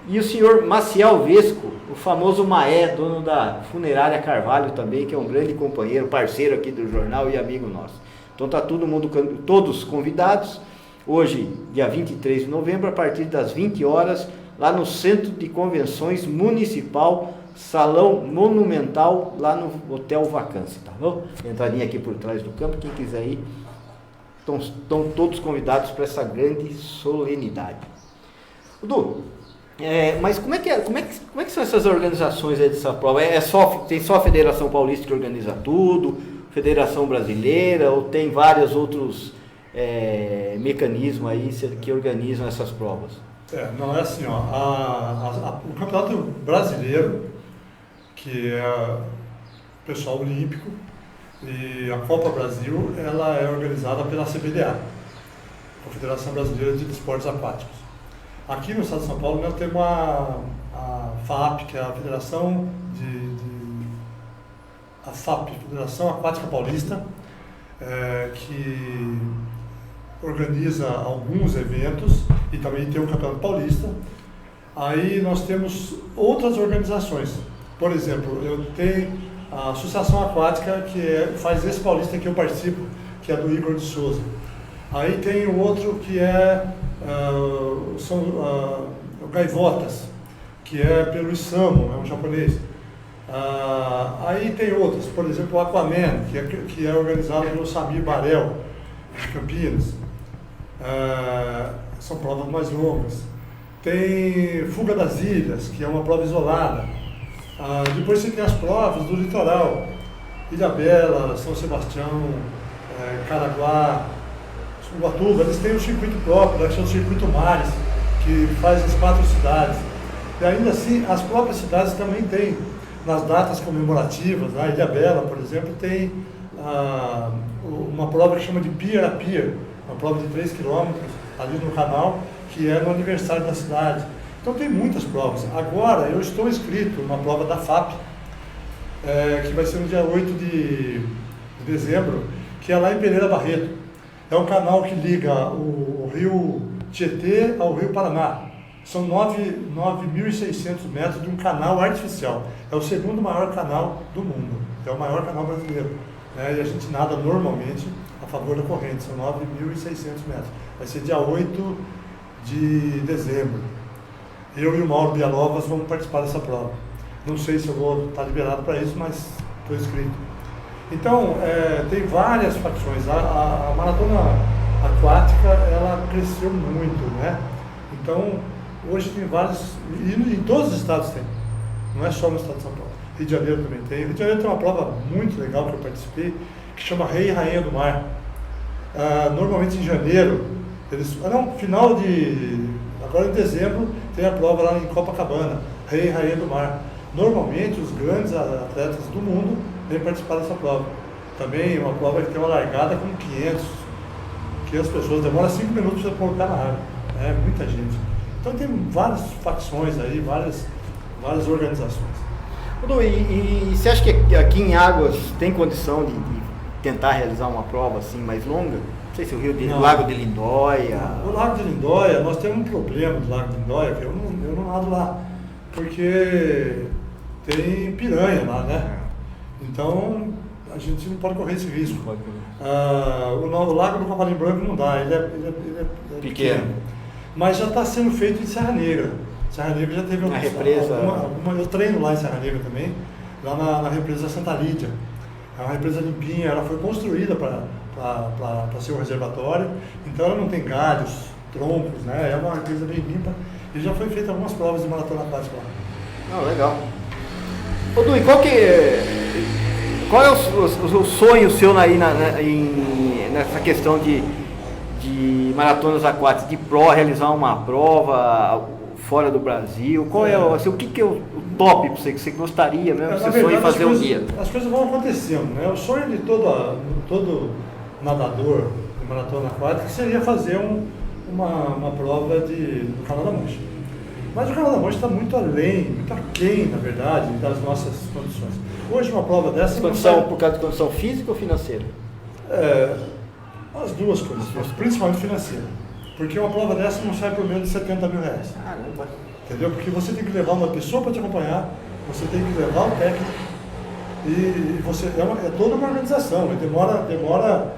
E o senhor Maciel Vesco, o famoso Maé, dono da Funerária Carvalho também, que é um grande companheiro, parceiro aqui do jornal e amigo nosso. Então tá todo mundo, todos convidados, hoje, dia 23 de novembro, a partir das 20 horas, lá no Centro de Convenções Municipal, Salão Monumental, lá no Hotel Vacância, tá bom? Entradinha aqui por trás do campo, quem quiser ir, estão todos convidados para essa grande solenidade. Du, mas como é que são essas organizações aí dessa prova? Tem só a Federação Paulista que organiza tudo, Federação Brasileira, ou tem vários outros mecanismos aí que organizam essas provas? Não é assim, ó, o Campeonato Brasileiro, que é o pessoal olímpico, e a Copa Brasil, ela é organizada pela CBDA, a Federação Brasileira de Esportes Aquáticos. Aqui no estado de São Paulo nós temos a FAP, que é a Federação a FAP, Federação Aquática Paulista, que organiza alguns eventos e também tem o Campeonato Paulista. Aí nós temos outras organizações. Por exemplo, eu tenho a Associação Aquática, que faz esse paulista que eu participo, que é do Igor de Souza. Aí tem o outro que são Gaivotas, que é pelo Isamu, é um japonês. Aí tem outros, por exemplo o Aquaman, que é organizado pelo Samir Barel, de Campinas. São provas mais longas. Tem Fuga das Ilhas, que é uma prova isolada. Depois você tem as provas do litoral, Ilhabela, São Sebastião, Caraguá, Ubatuba. Eles têm um circuito próprio, que é o Circuito Mares, que faz as 4 cidades. E ainda assim, as próprias cidades também têm, nas datas comemorativas, a Ilhabela, por exemplo, tem uma prova que chama de Pier a Pier, uma prova de 3 km ali no canal, que é no aniversário da cidade. Então tem muitas provas. Agora eu estou inscrito numa prova da FAP, que vai ser no dia 8 de dezembro, que é lá em Pereira Barreto. É um canal que liga o rio Tietê ao rio Paraná. São 9.600 metros de um canal artificial. É o segundo maior canal do mundo. É o maior canal brasileiro. E a gente nada normalmente a favor da corrente. São 9.600 metros. Vai ser dia 8 de dezembro. Eu e o Mauro Bialovas vamos participar dessa prova. Não sei se eu vou estar liberado para isso, mas estou inscrito. Então, tem várias facções. A maratona aquática, ela cresceu muito, né? Então, hoje tem vários, e em todos os estados tem, não é só no estado de São Paulo. Rio de Janeiro também tem. Rio de Janeiro tem uma prova muito legal que eu participei, que chama Rei e Rainha do Mar. Normalmente em janeiro, agora em dezembro, tem a prova lá em Copacabana, Rei e Rainha do Mar. Normalmente os grandes atletas do mundo vêm participar dessa prova. também uma prova que tem uma largada com 500 pessoas, demora 5 minutos para colocar na água, é muita gente. Então tem várias facções aí, várias organizações. Dudu, e você acha que aqui em Águas tem condição de tentar realizar uma prova assim mais longa? Não sei se o Lago de Lindóia... O Lago de Lindóia, nós temos um problema do Lago de Lindóia, que eu não nado lá, porque tem piranha lá, né? Então a gente não pode correr esse risco. O Lago do Cavalinho Branco não dá, ele é pequeno. Mas já está sendo feito em Serra Negra. Serra Negra já teve uma represa. Eu treino lá em Serra Negra também, lá na represa Santa Lídia. É uma represa limpinha, ela foi construída para ser um reservatório, então ela não tem galhos, troncos, né? É uma represa bem limpa e já foi feita algumas provas de maratona aquática lá. Não, legal. Ô Du, e qual é o sonho seu aí nessa questão de maratonas aquáticas, de realizar uma prova fora do Brasil? Qual é o que é o top para você, que você gostaria mesmo, que você sonha em fazer um dia? As coisas vão acontecendo, né? O sonho de todo nadador de maratona aquática seria fazer uma prova do Canal da Mancha. Mas o Canal da Mancha está muito aquém, na verdade, das nossas condições. Hoje uma prova dessa... Por causa de condição física ou financeira? As duas coisas, principalmente financeira. Porque uma prova dessa não sai por menos de R$70 mil. Caramba! Entendeu? Porque você tem que levar uma pessoa para te acompanhar, você tem que levar um técnico, e você é toda uma organização, demora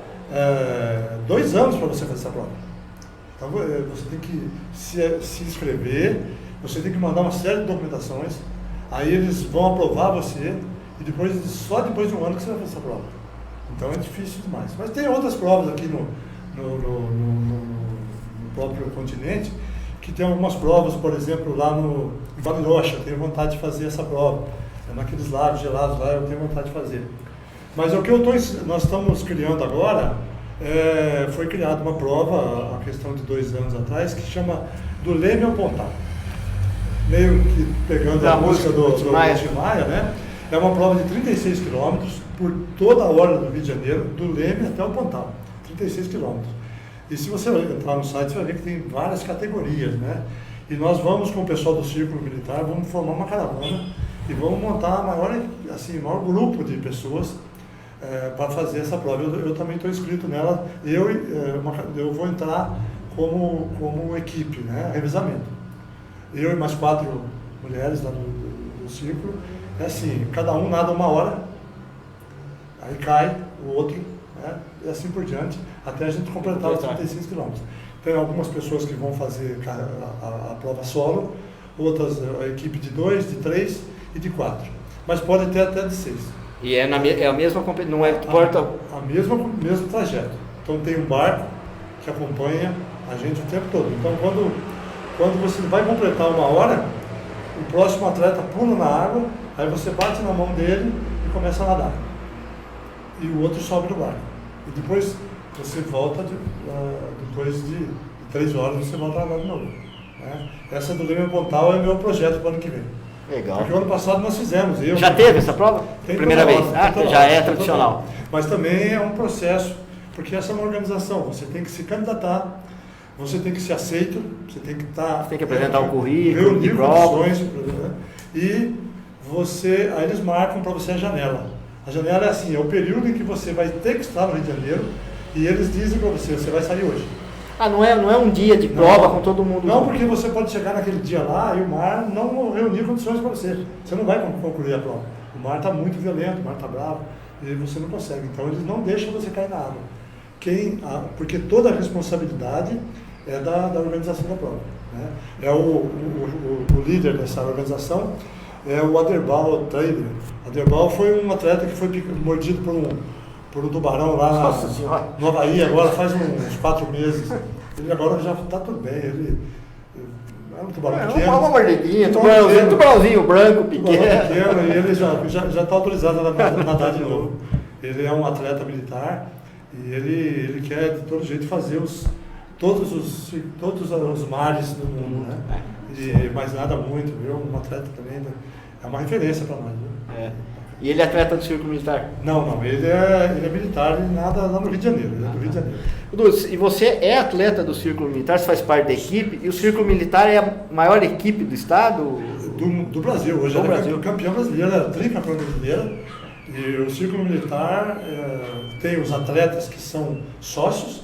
2 anos para você fazer essa prova. Então você tem que se inscrever, você tem que mandar uma série de documentações, aí eles vão aprovar você, e só depois de um ano que você vai fazer essa prova. Então é difícil demais. Mas tem outras provas aqui no próprio continente, que tem algumas provas, por exemplo, lá no Vale Rocha, eu tenho vontade de fazer essa prova. Naqueles lagos gelados lá, eu tenho vontade de fazer. Mas o que nós estamos criando agora, foi criada uma prova, a questão de 2 anos atrás, que chama do Leme ao Pontal. Meio que pegando a música do Tim Maia, né? É uma prova de 36 quilômetros por toda a orla do Rio de Janeiro, do Leme até o Pontal. 36 quilômetros. E se você entrar no site, você vai ver que tem várias categorias, né? E nós vamos, com o pessoal do Círculo Militar, vamos formar uma caravana e vamos montar maior grupo de pessoas para fazer essa prova. Eu também estou inscrito nela, eu vou entrar como equipe, né? Revezamento. Eu e mais 4 mulheres lá do Círculo, é assim, cada um nada 1 hora, aí cai o outro, né? E assim por diante, até a gente completar os 36 quilômetros. Tem algumas pessoas que vão fazer a prova solo, outras a equipe de 2, de 3 e de 4. Mas pode ter até de 6. E é a mesma competição, não é mesmo trajeto. Então tem um barco que acompanha a gente o tempo todo. Então quando você vai completar 1 hora, o próximo atleta pula na água, aí você bate na mão dele e começa a nadar. E o outro sobe no barco. E depois você volta, depois de 3 horas, você volta a nadar de novo. Né? Essa do Leme Pontal é meu projeto para o ano que vem. Legal. Porque o ano passado nós fizemos. Já teve essa prova? Primeira vez? Já é tradicional. Mas também é um processo, porque essa é uma organização. Você tem que se candidatar, você tem que ser aceito, você tem que estar... Você tem que apresentar um currículo de provas. E aí eles marcam para você a janela. A janela é assim, é o período em que você vai ter que estar no Rio de Janeiro e eles dizem para você vai sair hoje. Não é um dia de prova com todo mundo? Não, porque você pode chegar naquele dia lá e o mar não reunir condições para você. Você não vai concluir a prova. O mar está muito violento, o mar está bravo e você não consegue. Então eles não deixam você cair na água. Porque toda a responsabilidade é da organização da prova. Né? É o líder dessa organização é o Aderbal Trainer. Aderbal foi um atleta que foi mordido por um tubarão lá no Havaí, agora faz uns 4 meses. Ele agora já está tudo bem. Ele é um tubarão pequeno. Uma mordidinha, tubarãozinho branco, pequeno. E ele já está autorizado a nadar de novo. Ele é um atleta militar e ele quer de todo jeito fazer todos os mares do mundo, né? E mais nada muito, viu? Um atleta também é uma referência para nós. Viu? E ele é atleta do Círculo Militar? Não, ele é militar e nada lá no Rio de Janeiro, ele é do Rio de Janeiro. Dudu, e você é atleta do Círculo Militar, você faz parte da equipe, e o Círculo Militar é a maior equipe do estado? Do Brasil, hoje do ela Brasil. é campeã brasileira, tricampeã brasileira, e o Círculo Militar tem os atletas que são sócios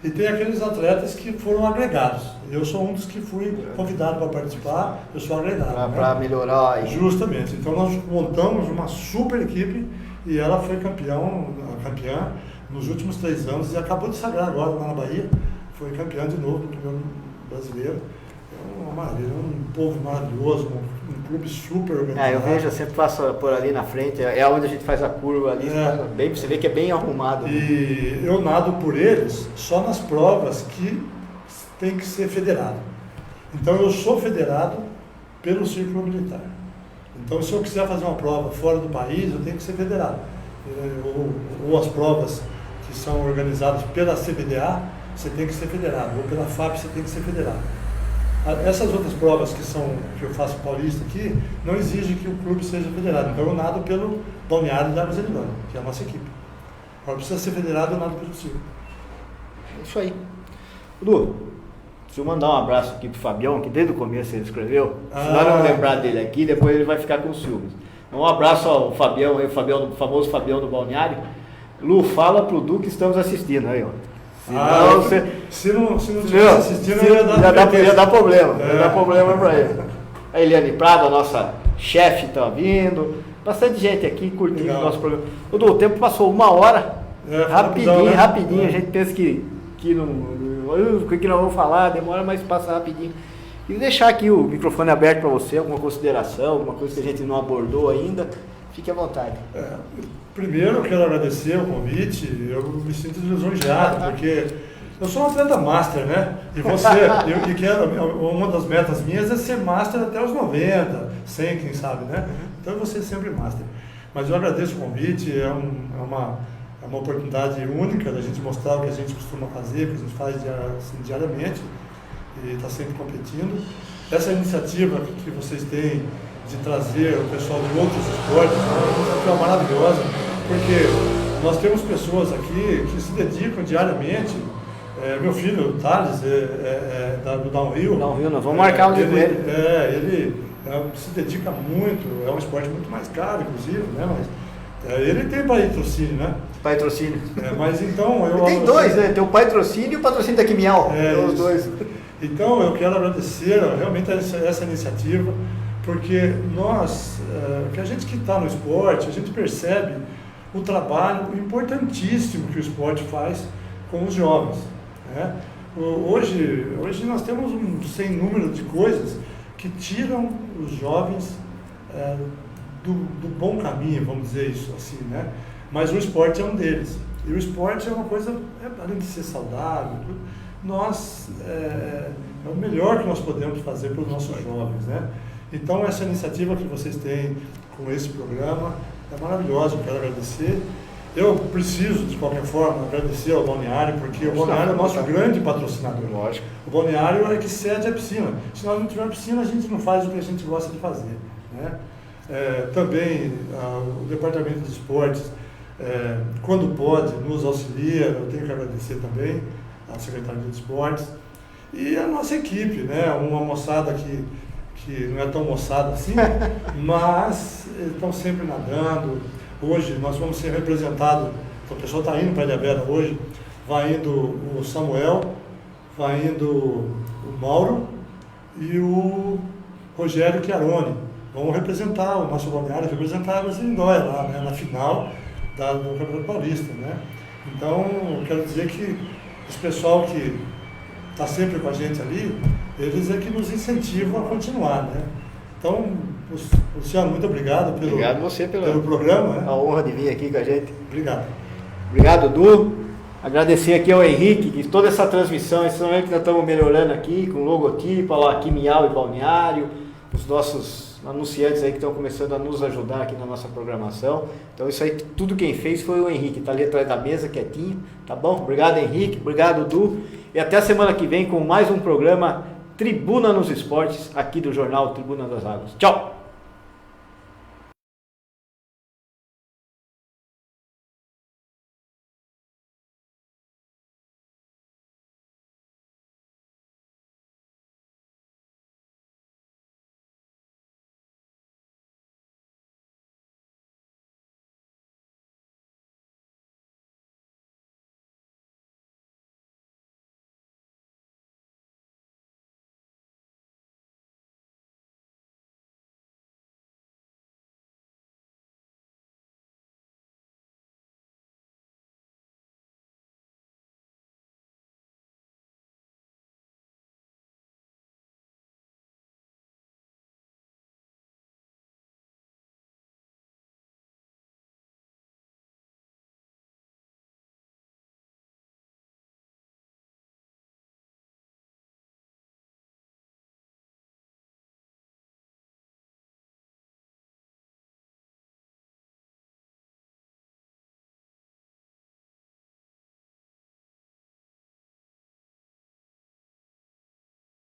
e tem aqueles atletas que foram agregados. Eu sou um dos que fui convidado para participar, eu sou agregado. Para melhorar. Justamente, então nós montamos uma super equipe e ela foi campeã nos últimos 3 anos e acabou de sagrar agora lá na Bahia, foi campeã de novo no primeiro brasileiro. É uma maravilha, um povo maravilhoso, um clube super organizado. Eu vejo, eu sempre passo por ali na frente, é onde a gente faz a curva ali, você vê que é bem arrumado. E eu nado por eles só nas provas que tem que ser federado. Então eu sou federado pelo Círculo Militar. Então se eu quiser fazer uma prova fora do país, eu tenho que ser federado. Ou as provas que são organizadas pela CBDA, você tem que ser federado. Ou pela FAP, você tem que ser federado. Essas outras provas que eu faço paulista aqui, não exigem que o clube seja federado. Então eu nado pelo Balneário de Águas de Lindóia, que é a nossa equipe. Agora precisa ser federado, eu nado pelo Círculo. É isso aí. Dudu, deixa eu mandar um abraço aqui pro Fabião, que desde o começo ele escreveu. Se nós não lembrar dele aqui, depois ele vai ficar com ciúmes. Então, um abraço ao Fabião, o famoso Fabião do Balneário. Lu, fala pro Du que estamos assistindo aí, ó. Se não tivesse assistindo, ia dar problema. Ia dar problema para ele. A Eliane Prado, a nossa chefe, está vindo. Bastante gente aqui curtindo o nosso programa. O tempo passou 1 hora. Rapidinho. A gente pensa que não. O que nós vamos falar? Demora, mas passa rapidinho. E deixar aqui o microfone aberto para você, alguma consideração, alguma coisa que a gente não abordou ainda. Fique à vontade. Primeiro, eu quero agradecer o convite, eu me sinto lisonjeado, porque eu sou um atleta master, né? E uma das metas minhas é ser master até os 90, 100, quem sabe, né? Então eu vou ser sempre master. Mas eu agradeço o convite, é uma oportunidade única da gente mostrar o que a gente costuma fazer, o que a gente faz diariamente, e está sempre competindo. Essa iniciativa que vocês têm de trazer o pessoal de outros esportes, é uma iniciativa maravilhosa, porque nós temos pessoas aqui que se dedicam diariamente. Meu filho, o Thales, do Downhill. Nós vamos marcar um dia com ele. Ele se dedica muito, é um esporte muito mais caro, inclusive, né? Mas ele tem patrocínio, né? Patrocínio. Mas então... Tem dois, né? Tem o patrocínio e o patrocínio da Quimial. Os dois. Então eu quero agradecer realmente essa iniciativa, porque que a gente que está no esporte, a gente percebe o trabalho importantíssimo que o esporte faz com os jovens, né? Hoje nós temos um sem número de coisas que tiram os jovens do bom caminho, vamos dizer isso assim, né? Mas o esporte é um deles. E o esporte é uma coisa, além de ser saudável, é o melhor que nós podemos fazer para os nossos jovens, né? Então essa iniciativa que vocês têm com esse programa é maravilhosa, eu quero agradecer. Eu preciso, de qualquer forma, agradecer ao Balneário, porque o Balneário é o nosso grande patrocinador. Lógico. O Balneário é que cede a piscina. Se nós não tivermos piscina, a gente não faz o que a gente gosta de fazer, né? Também o Departamento de Esportes, quando pode, nos auxilia. Eu tenho que agradecer também à Secretaria de Esportes e a nossa equipe, né? Uma moçada que não é tão moçada assim, mas estão sempre nadando. Hoje nós vamos ser representados, o pessoal está indo para a Ilhabela hoje, vai indo o Samuel, vai indo o Mauro e o Rogério Chiarone. Vão representar o nosso balneário, representar a Águas de Lindóia lá, né, na final do Campeonato Paulista, né? Então, eu quero dizer que esse pessoal que está sempre com a gente ali, eles é que nos incentivam a continuar, né? Então, Luciano, muito obrigado pelo programa, né? A honra de vir aqui com a gente. Obrigado. Obrigado, Du. Agradecer aqui ao Henrique, que toda essa transmissão, esse momento que nós estamos melhorando aqui, com logotipo, lá, Quimial e Balneário, os nossos anunciantes aí que estão começando a nos ajudar aqui na nossa programação. Então isso aí, tudo quem fez foi o Henrique, está ali atrás da mesa, quietinho, tá bom? Obrigado, Henrique, obrigado, Du. E até a semana que vem com mais um programa Tribuna nos Esportes, aqui do Jornal Tribuna das Águas. Tchau!